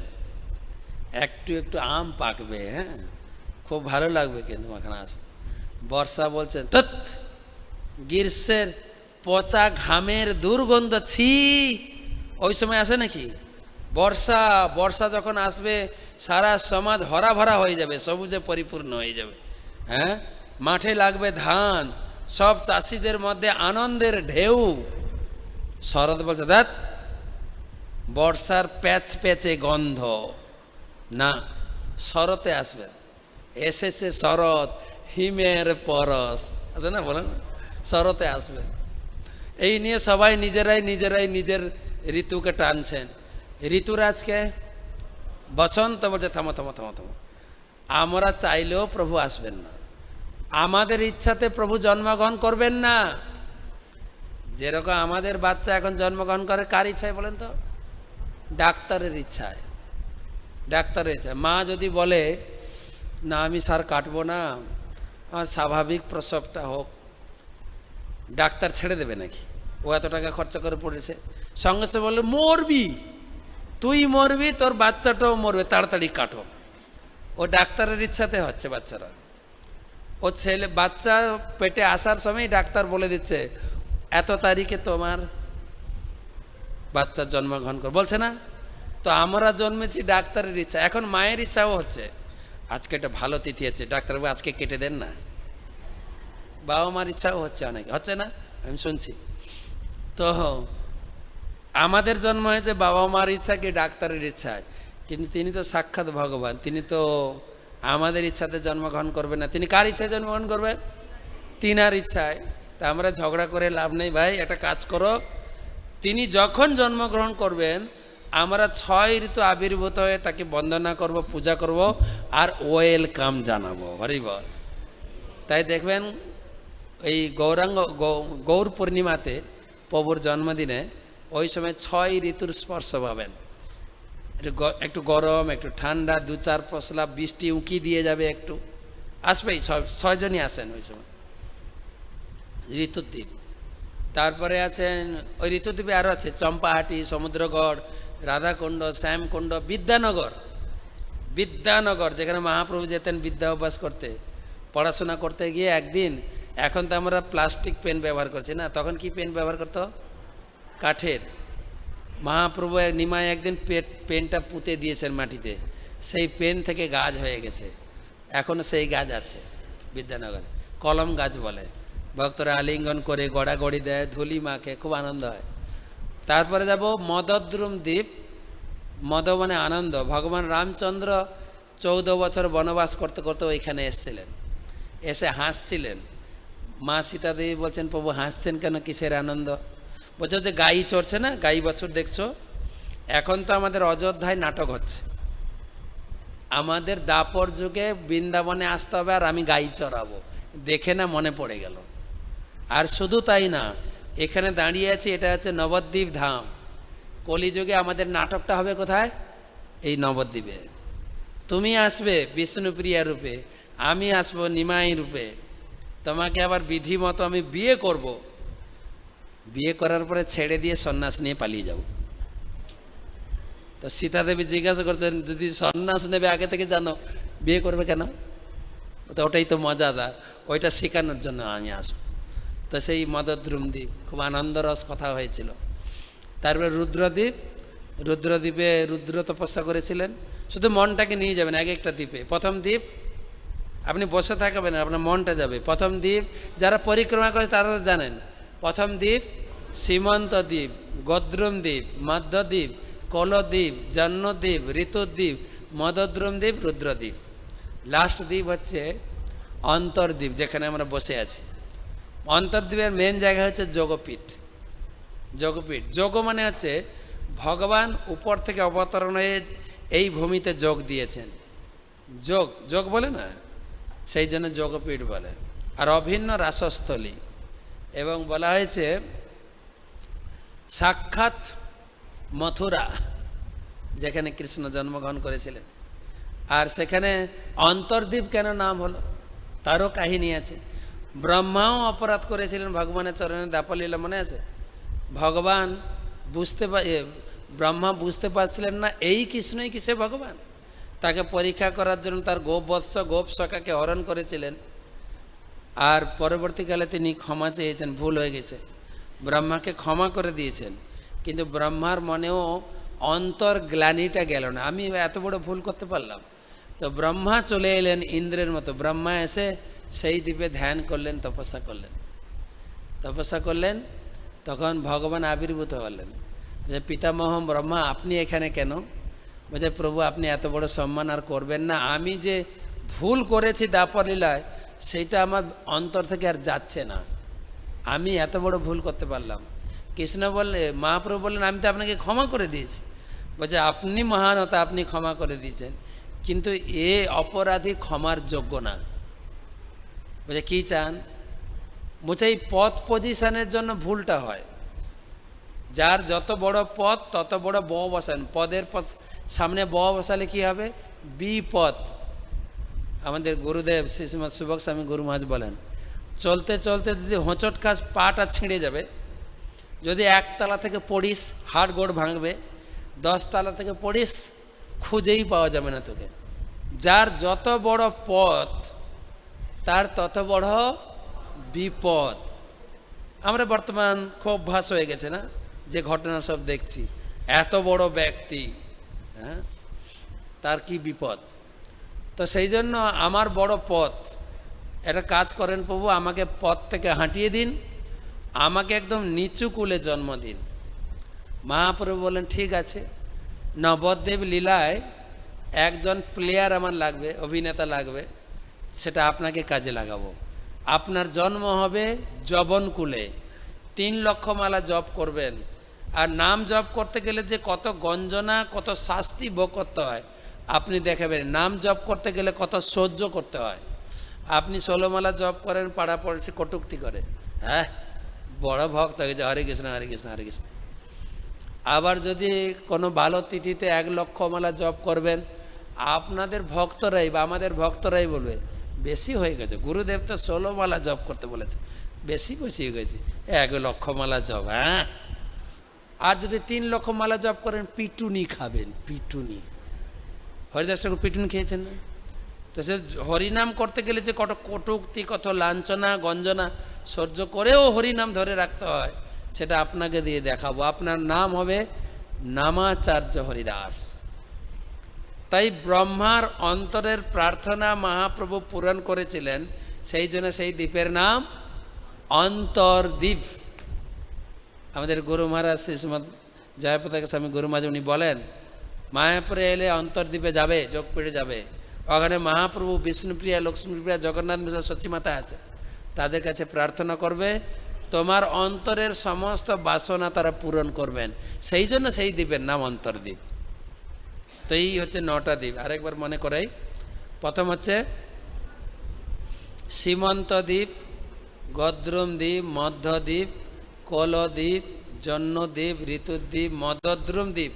একটু একটু আম পাকবে, হ্যাঁ, খুব ভালো লাগবে কিন্তু ওখানে আসবে। বর্ষা বলছেন তৎ, গ্রীষ্মের পচা ঘামের দুর্গন্ধ, ছি, ওই সময় আসে নাকি? বর্ষা, বর্ষা যখন আসবে সারা সমাজ হরা ভরা হয়ে যাবে, সবুজে পরিপূর্ণ হয়ে যাবে। হ্যাঁ, মাঠে লাগবে ধান, সব চাষিদের মধ্যে আনন্দের ঢেউ। শরৎ বলছে দেখ বর্ষার প্যাচ প্যাচে গন্ধ না, শরতে আসবে, এসেছে শরৎ হিমের পরশ আছে না, বলেন শরতে আসবে। এই নিয়ে সবাই নিজেরাই নিজের ঋতুকে টানছেন। ঋতুরাজকে বসন্ত বলছে থামো থামো থামো থামো, আমরা চাইলেও প্রভু আসবেন না, আমাদের ইচ্ছাতে প্রভু জন্মগ্রহণ করবেন না। যেরকম আমাদের বাচ্চা এখন জন্মগ্রহণ করে কার ইচ্ছায় বলেন তো? ডাক্তারের ইচ্ছায়। ডাক্তারের ইচ্ছায়। মা যদি বলে না আমি সার কাটবো না, আমার স্বাভাবিক প্রসবটা হোক, ডাক্তার ছেড়ে দেবে নাকি? ও এত টাকা খরচা করে পড়েছে, সঙ্গে সঙ্গে বললে মরবি, তুই মরবি, তোর বাচ্চাটাও মরবে, তাড়াতাড়ি কাটো। ও ডাক্তারের ইচ্ছাতে হচ্ছে বাচ্চারা। ও ছেলে বাচ্চা পেটে আসার সময় ডাক্তার বলে দিচ্ছে এত তারিখে তোমার বাচ্চার জন্মগ্রহণ কর, বলছে না? তো আমরা জন্মেছি ডাক্তারের ইচ্ছা, এখন মায়ের ইচ্ছাও হচ্ছে আজকে একটা ভালো তিথি আছে, ডাক্তারবাবু আজকে কেটে দেন না। বাবা মার ইচ্ছাও হচ্ছে, অনেকে হচ্ছে না, আমি শুনছি। তো আমাদের জন্ম হয়েছে বাবা মার ইচ্ছা কি ডাক্তারের ইচ্ছায়, কিন্তু তিনি তো সাক্ষাৎ ভগবান, তিনি তো আমাদের ইচ্ছাতে জন্মগ্রহণ করবেন না। তিনি কার ইচ্ছায় জন্মগ্রহণ করবেন? তিনার ইচ্ছায়। তা আমরা ঝগড়া করে লাভ নেই ভাই, একটা কাজ করো, তিনি যখন জন্মগ্রহণ করবেন আমরা 6 ঋতু আবির্ভূত হয়ে তাকে বন্দনা করব, পূজা করব আর ওয়েলকাম জানাবো, হরিবল। তাই দেখবেন এই গৌর পূর্ণিমাতে প্রভুর জন্মদিনে ওই সময় 6 ঋতুর স্পর্শ পাবেন। একটু গরম, একটু ঠান্ডা, 2-4 পশলা বৃষ্টি উঁকি দিয়ে যাবে, একটু আসবেই, 6 জনই আসেন ওই সময়। ঋতুদ্বীপ, তারপরে আছেন ওই ঋতুদ্বীপে আরও আছে চম্পাহাটি, সমুদ্রগড়, রাধাকুণ্ড, শ্যামকুণ্ড, বিদ্যানগর যেখানে মহাপ্রভু যেতেন বিদ্যা অভ্যাস করতে, পড়াশোনা করতে গিয়ে একদিন, এখন তো আমরা প্লাস্টিক পেন ব্যবহার করছি না, তখন কি পেন ব্যবহার করতো? কাঠের। মহাপ্রভু নিমায় একদিন পেনটা পুঁতে দিয়েছেন মাটিতে, সেই পেন থেকে গাছ হয়ে গেছে, এখনও সেই গাছ আছে বিদ্যানগরে, কলম গাছ বলে। ভক্তরা আলিঙ্গন করে গড়াগড়ি দেয়, ধুলি মাখে, খুব আনন্দ হয়। তারপরে যাব মদদ্রুম দ্বীপ। মদ মানে আনন্দ। ভগবান রামচন্দ্র 14 বছর বনবাস করতে করতে ওইখানে এসেছিলেন, এসে হাসছিলেন। মা সীতা দেবী বলছেন প্রভু হাসছেন কেন, কিসের আনন্দ? বলছো যে গাই চড়ছে না, গাই বছর দেখছো, এখন তো আমাদের অযোধ্যায় নাটক হচ্ছে, আমাদের দাপর যুগে বৃন্দাবনে আসতে হবে আর আমি গাই চড়াবো, দেখে না মনে পড়ে গেল। আর শুধু তাই না, এখানে দাঁড়িয়ে আছি, এটা হচ্ছে নবদ্বীপ ধাম। কলিযুগে আমাদের নাটকটা হবে কোথায়? এই নবদ্বীপে। তুমি আসবে বিষ্ণুপ্রিয়া রূপে, আমি আসবো নিমাই রূপে, তোমাকে আবার বিধি মতো আমি বিয়ে করব, বিয়ে করার পরে ছেড়ে দিয়ে সন্ন্যাস নিয়ে পালিয়ে যাব। তো সীতা দেবী জিজ্ঞাসা করতেন যদি সন্ন্যাস নেবে আগে থেকে জানো, বিয়ে করবে কেন? তো ওটাই তো মজাদার, ওইটা শেখানোর জন্য আমি আসবো। তো সেই মদদ্রুম দ্বীপ, খুব আনন্দরস কথা হয়েছিল। তারপরে রুদ্রদ্বীপে রুদ্র তপস্যা করেছিলেন। শুধু মনটাকে নিয়ে যাবেন এক একটা দ্বীপে। প্রথম দ্বীপ আপনি বসে থাকবেন, আপনার মনটা যাবে। প্রথম দ্বীপ যারা পরিক্রমা করে তারা জানেন, প্রথম দ্বীপ সীমন্ত দ্বীপ, গদ্রুম দ্বীপ, মধ্যদ্বীপ, কলদ্বীপ, জন্মদ্বীপ, ঋতুদ্বীপ, মদদ্রুম দ্বীপ, রুদ্রদ্বীপ। লাস্ট দ্বীপ হচ্ছে অন্তর্দ্বীপ, যেখানে আমরা বসে আছি। অন্তর্দ্বীপের মেন জায়গা হচ্ছে যোগপীঠ। যোগপীঠ, যোগ মানে হচ্ছে ভগবান উপর থেকে অবতরণ হয়ে এই ভূমিতে যোগ দিয়েছেন, যোগ যোগ বলে না, সেই জন্য যোগপীঠ বলে। আর অভিন্ন রাসস্থলী, এবং বলা হয়েছে সাক্ষাৎ মথুরা, যেখানে কৃষ্ণ জন্মগ্রহণ করেছিলেন। আর সেখানে অন্তর্দ্বীপ কেন নাম হলো তারও কাহিনী আছে। ব্রহ্মাও অপরাধ করেছিলেন ভগবানের চরণে, দাপলীলা মনে আছে? ভগবান ব্রহ্মা বুঝতে পারছিলেন না এই কৃষ্ণই কিসে ভগবান, তাকে পরীক্ষা করার জন্য তার গোপ সখাকে হরণ করেছিলেন। আর পরবর্তীকালে তিনি ক্ষমা চেয়েছেন, ভুল হয়ে গেছে, ব্রহ্মাকে ক্ষমা করে দিয়েছেন। কিন্তু ব্রহ্মার মনেও অন্তর্গ্লানিটা গেল না, আমি এত বড় ভুল করতে পারলাম। তো ব্রহ্মা চলে এলেন ইন্দ্রের মতো। ব্রহ্মা এসে সেই দ্বীপে ধ্যান করলেন, তপস্যা করলেন। তখন ভগবান আবির্ভূত হলেন, যে পিতামহ ব্রহ্মা আপনি এখানে কেন? বলছে প্রভু আপনি এত বড় সম্মান আর করবেন না, আমি যে ভুল করেছি দাপর লীলায় সেইটা আমার অন্তর থেকে আর যাচ্ছে না, আমি এত বড় ভুল করতে পারলাম। কৃষ্ণ বললে, মহাপ্রভু বললেন আমি তো আপনাকে ক্ষমা করে দিয়েছি। বলছে আপনি মহানতা, আপনি ক্ষমা করে দিয়েছেন, কিন্তু এ অপরাধী ক্ষমার যোগ্য না। বলছে কী চান? বলছে এই পদ পজিশনের জন্য ভুলটা হয়। যার যত বড় পদ তত বড় ব বসান, পদের সামনে ব বসালে কি হবে? বিপদ। আমাদের গুরুদেব শ্রীমৎ সুভক স্বামী গুরু মহারাজ বলেন, চলতে চলতে যদি হোঁচট কাজ পাটা ছিঁড়ে যাবে, যদি 1 তলা থেকে পড়িস হাড় গোড় ভাঙবে, 10 তলা থেকে পড়িস খুঁজেই পাওয়া যাবে না তোকে। যার যত বড় পথ তার তত বড় বিপদ। আমরা বর্তমান খুব অভ্যাস হয়ে গেছে না, যে ঘটনা সব দেখছি, এত বড় ব্যক্তি, হ্যাঁ, তার কি বিপদ। তো সেই জন্য আমার বড় পথ, একটা কাজ করেন প্রভু, আমাকে পথ থেকে হাঁটিয়ে দিন, আমাকে একদম নিচু কুলে জন্ম দিন। মহাপ্রভু বলেন ঠিক আছে, নবদ্বীপ লীলায় একজন প্লেয়ার আমার লাগবে, অভিনেতা লাগবে, সেটা আপনাকে কাজে লাগাবো। আপনার জন্ম হবে যবনকুলে, 3 লক্ষ মালা জপ করবেন। আর নাম জপ করতে গেলে যে কত গঞ্জনা, কত শাস্তি ভোগ করতে হয় আপনি দেখাবেন। নাম জপ করতে গেলে কত সহ্য করতে হয়। আপনি 16 মালা জপ করেন, পাড়া পড়শি কটুক্তি করে, হ্যাঁ বড় ভক্ত হয়ে যায়, হরে কৃষ্ণ হরে কৃষ্ণ হরে কৃষ্ণ। আবার যদি কোনো ভালো তিথিতে 1 লক্ষ মালা জপ করবেন, আপনাদের ভক্তরাই বা আমাদের ভক্তরাই বলবে বেশি হয়ে গেছে, গুরুদেব তো 16 মালা জপ করতে বলেছে, বেশি হয়ে গেছে, 1 লক্ষ মালা জপ। হ্যাঁ, আর যদি 3 লক্ষ মালা জপ করেন পিটুনি খাবেন, পিটুনি। হরিদাস ঠাকুর পিটুনি খেয়েছেন না? তো সে হরিনাম করতে গেলে যে কত কটুক্তি, কত লাঞ্ছনা গঞ্জনা সহ্য করেও হরিনাম ধরে রাখতে হয়, সেটা আপনাকে দিয়ে দেখাবো। আপনার নাম হবে নামাচার্য হরিদাস। তাই ব্রহ্মার অন্তরের প্রার্থনা মহাপ্রভু পূরণ করেছিলেন, সেই জন্য সেই দ্বীপের নাম অন্তর্দ্বীপ। আমাদের গুরু মহারাজ শ্রীমৎ জয়পতাকা স্বামী গুরু মহারাজ উনি বলেন, মায়াপুরে এলে অন্তর্দ্বীপে যাবে, যোগপীঠে যাবে, ওখানে মহাপ্রভু বিষ্ণুপ্রিয়া, লক্ষ্মীপ্রিয়া, জগন্নাথ মিশ্র, সচিমাতা আছে, তাদের কাছে প্রার্থনা করবে, তোমার অন্তরের সমস্ত বাসনা তারা পূরণ করবেন। সেই জন্য সেই দ্বীপের নাম অন্তর্দ্বীপ। তো এই হচ্ছে 9টা দ্বীপ। আরেকবার মনে করাই, প্রথম হচ্ছে সীমন্ত দ্বীপ, গদ্রুম দ্বীপ, মধ্যদ্বীপ, কলদ্বীপ, জন্মদ্বীপ, ঋতুদ্বীপ, মদদ্রুম দ্বীপ,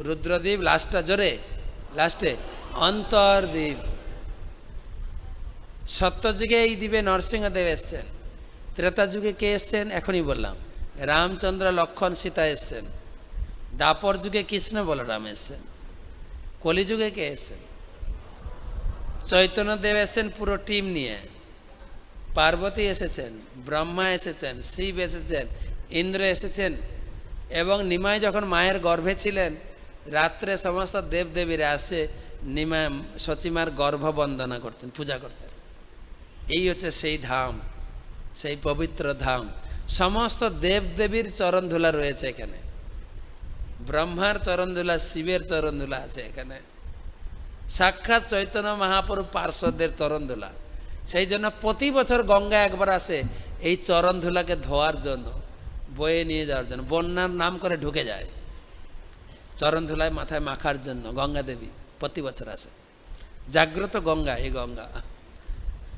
রুদ্রদ্বীপ, লাস্টটা জোরে, লাস্টে অন্তর্দ্বীপ। সত্যযুগে এই দ্বীপে নরসিংহদেব এসছেন। ত্রেতা যুগে কে এসছেন? এখনই বললাম, রামচন্দ্র, লক্ষণ, সীতা এসছেন। দাপর যুগে কৃষ্ণ বলরাম এসছেন। কলিযুগে কে এসছেন? চৈতন্যদেব এসছেন পুরো টিম নিয়ে। পার্বতী এসেছেন, ব্রহ্মা এসেছেন, শিব এসেছেন, ইন্দ্র এসেছেন। এবং নিমাই যখন মায়ের গর্ভে ছিলেন, রাত্রে সমস্ত দেবদেবীরা আসে নিমা সচিমার গর্ভ বন্দনা করতেন, পূজা করতেন। এই হচ্ছে সেই ধাম, সেই পবিত্র ধাম। সমস্ত দেবদেবীর চরণধুলা রয়েছে এখানে, ব্রহ্মার চরণধুলা, শিবের চরণধুলা আছে এখানে, সাক্ষাৎ চৈতন্য মহাপ্রভু পার্শ্বদের চরণধুলা। সেই জন্য প্রতি বছর গঙ্গা একবার আসে এই চরণধুলাকে ধোয়ার জন্য, বয়ে নিয়ে যাওয়ার জন্য। বন্যার নাম করে ঢুকে যায়, চরণধুলায় মাথায় মাখার জন্য গঙ্গা দেবী প্রতি বছর আসে। জাগ্রত গঙ্গা এই গঙ্গা।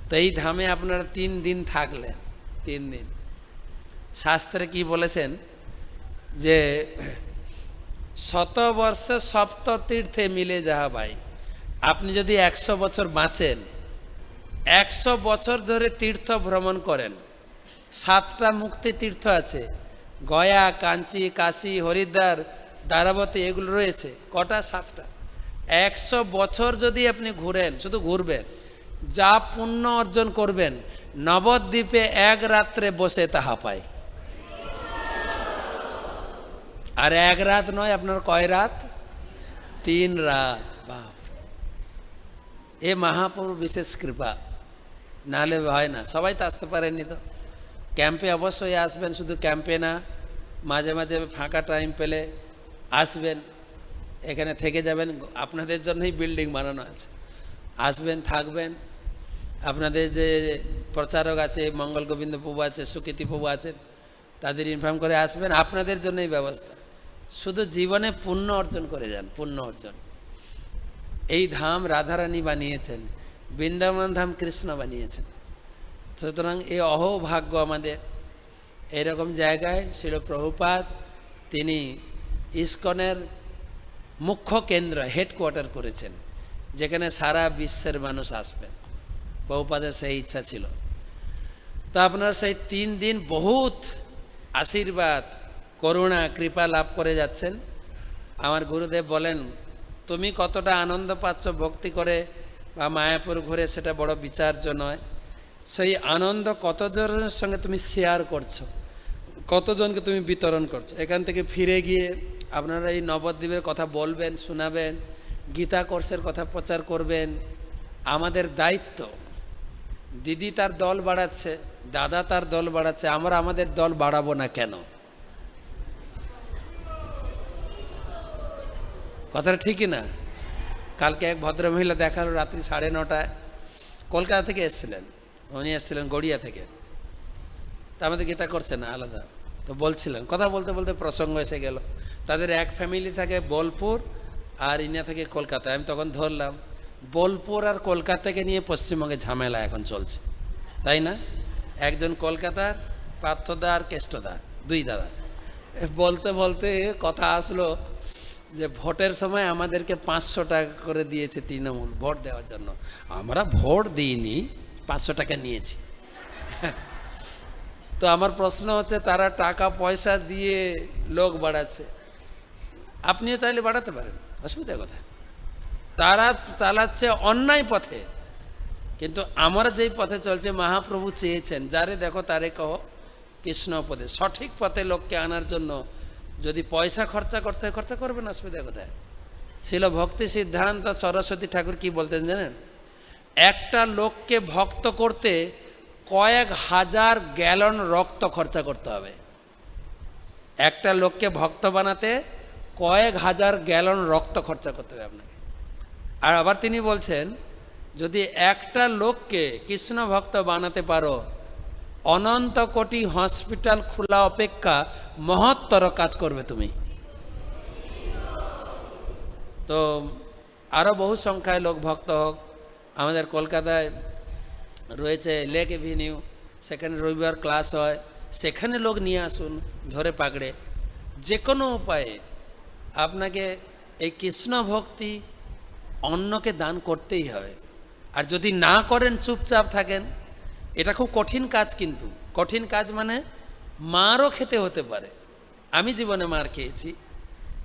তো এই ধামে আপনারা 3 দিন থাকলেন। 3 দিন শাস্ত্রে কি বলেছেন যে 100 বর্ষে সপ্ত তীর্থে মিলে যাহা ভাই। আপনি যদি 100 বছর বাঁচেন, 100 বছর ধরে তীর্থ ভ্রমণ করেন, 7টা মুক্তি তীর্থ আছে, গয়া, কাঞ্চি, কাশী, হরিদ্বার, দ্বারাবতী, এগুলো রয়েছে। কটা? 7টা। 100 বছর যদি আপনি ঘুরেন, শুধু ঘুরবেন, যা পুণ্য অর্জন করবেন, নবদ্বীপে 1 রাত্রে বসে তাহা পায়। আর এক রাত নয়, আপনার কয় রাত? 3 রাত। বাপ, এ মহাপ্রভুর বিশেষ কৃপা, নাহলে হয় না। সবাই তো আসতে পারেননি। তো ক্যাম্পে অবশ্যই আসবেন, শুধু ক্যাম্পে না, মাঝে মাঝে ফাঁকা টাইম পেলে আসবেন, এখানে থেকে যাবেন। আপনাদের জন্যই বিল্ডিং বানানো আছে, আসবেন, থাকবেন। আপনাদের যে প্রচারক আছে, মঙ্গল গোবিন্দ প্রভু আছে, সুকৃতি প্রভু আছেন, তাদের ইনফর্ম করে আসবেন, আপনাদের জন্যই ব্যবস্থা। শুধু জীবনে পুণ্য অর্জন করে যান, পুণ্য অর্জন। এই ধাম রাধারানী বানিয়েছেন, বৃন্দাবন ধাম কৃষ্ণ বানিয়েছেন। সুতরাং এই অহোভাগ্য আমাদের। এরকম জায়গায় শিল প্রভুপাদ তিনি ইস্কনের মুখ্য কেন্দ্র, হেডকোয়ার্টার করেছেন, যেখানে সারা বিশ্বের মানুষ আসবেন। প্রভুপাদের সেই ইচ্ছা ছিল। তো আপনারা সেই 3 দিন বহুত আশীর্বাদ, করুণা, কৃপা লাভ করে যাচ্ছেন। আমার গুরুদেব বলেন, তুমি কতটা আনন্দ পাচ্ছ ভক্তি করে বা মায়াপুর ঘুরে, সেটা বড় বিচার্য নয়। সেই আনন্দ কতজনের সঙ্গে তুমি শেয়ার করছো, কতজনকে তুমি বিতরণ করছো। এখান থেকে ফিরে গিয়ে আপনারা এই নবদ্বীপের কথা বলবেন, শোনাবেন, গীতা কোর্সের কথা প্রচার করবেন। আমাদের দায়িত্ব। দিদি তার দল বাড়াচ্ছে, দাদা তার দল বাড়াচ্ছে, আমরা আমাদের দল বাড়াবো না কেন? কথাটা ঠিকই না? কালকে এক ভদ্রমহিলা দেখালো রাত্রি 9:30টায়, কলকাতা থেকে এসেছিলেন। উনি এসেছিলেন গড়িয়া থেকে। তা আমাদের গীতা করছে না, আলাদা। তো বলছিলেন, কথা বলতে বলতে প্রসঙ্গ এসে গেল, তাদের এক ফ্যামিলি থাকে বোলপুর আর ইনা থেকে কলকাতায়। আমি তখন ধরলাম, বোলপুর আর কলকাতাকে নিয়ে পশ্চিমবঙ্গে ঝামেলা এখন চলছে, তাই না? একজন কলকাতার, পার্থদা আর কেষ্টদা, 2 দাদা। বলতে বলতে কথা আসলো যে ভোটের সময় আমাদেরকে 500 টাকা করে দিয়েছে তৃণমূল ভোট দেওয়ার জন্য। আমরা ভোট দিইনি, 500 টাকা নিয়েছি। তো আমার প্রশ্ন হচ্ছে, তারা টাকা পয়সা দিয়ে লোক বাড়াচ্ছে, আপনিও চাইলে বাড়াতে পারেন, অসুবিধা কোথায়? তারা চালাচ্ছে অন্যায় পথে, কিন্তু আমরা যেই পথে চলছে, মহাপ্রভু চেয়েছেন যারে দেখো তারে কহ কৃষ্ণ পদে। সঠিক পথে লোককে আনার জন্য যদি পয়সা খরচা করতে হয়, খরচা করবেন, অসুবিধা কোথায়? ছিল ভক্তি সিদ্ধান্ত সরস্বতী ঠাকুর কি বলতেন জানেন? একটা লোককে ভক্ত করতে কয়েক হাজার গ্যালন রক্ত খরচা করতে হবে। একটা লোককে ভক্ত বানাতে কয়েক হাজার গ্যালন রক্ত খরচা করতে হবে আপনাকে। আর আবার তিনি বলছেন, যদি একটা লোককে কৃষ্ণ ভক্ত বানাতে পারো, অনন্ত কোটি হসপিটাল খোলা অপেক্ষা মহত্তর কাজ করবে তুমি। তো আরও বহু সংখ্যায় লোক ভক্ত হোক। আমাদের কলকাতায় রয়েছে লেক এভিনিউ, সেখানে রবিবার ক্লাস হয়, সেখানে লোক নিয়ে আসুন ধরে পাকড়ে। যে কোনো উপায়ে আপনাকে এই কৃষ্ণ ভক্তি অন্যকে দান করতেই হবে। আর যদি না করেন, চুপচাপ থাকেন, এটা খুব কঠিন কাজ। কিন্তু কঠিন কাজ মানে মারও খেতে হতে পারে। আমি জীবনে মার খেয়েছি,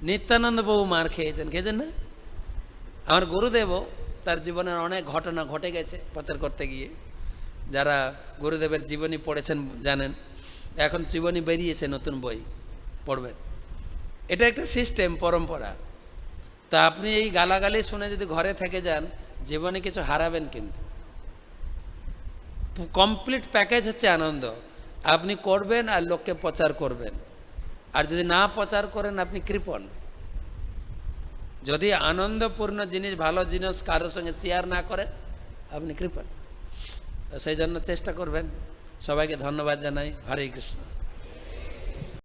নিত্যানন্দ বাবু মার খেয়েছেন, খেয়েছেন না? আমার গুরুদেবও, তার জীবনের অনেক ঘটনা ঘটে গেছে প্রচার করতে গিয়ে। যারা গুরুদেবের জীবনী পড়েছেন জানেন, এখন জীবনী বেরিয়েছে, নতুন বই পড়বেন। এটা একটা সিস্টেম, পরম্পরা। তা আপনি এই গালাগালি শুনে যদি ঘরে থেকে যান, জীবনে কিছু হারাবেন। কিন্তু কমপ্লিট প্যাকেজ হচ্ছে আনন্দ। আপনি করবেন আর লোককে প্রচার করবেন। আর যদি না প্রচার করেন, আপনি কৃপণ। যদি আনন্দপূর্ণ জিনিস, ভালো জিনিস কারোর সঙ্গে শেয়ার না করেন, আপনি কৃপণ। তো সেই জন্য চেষ্টা করবেন। সবাইকে ধন্যবাদ জানাই। হরে কৃষ্ণ।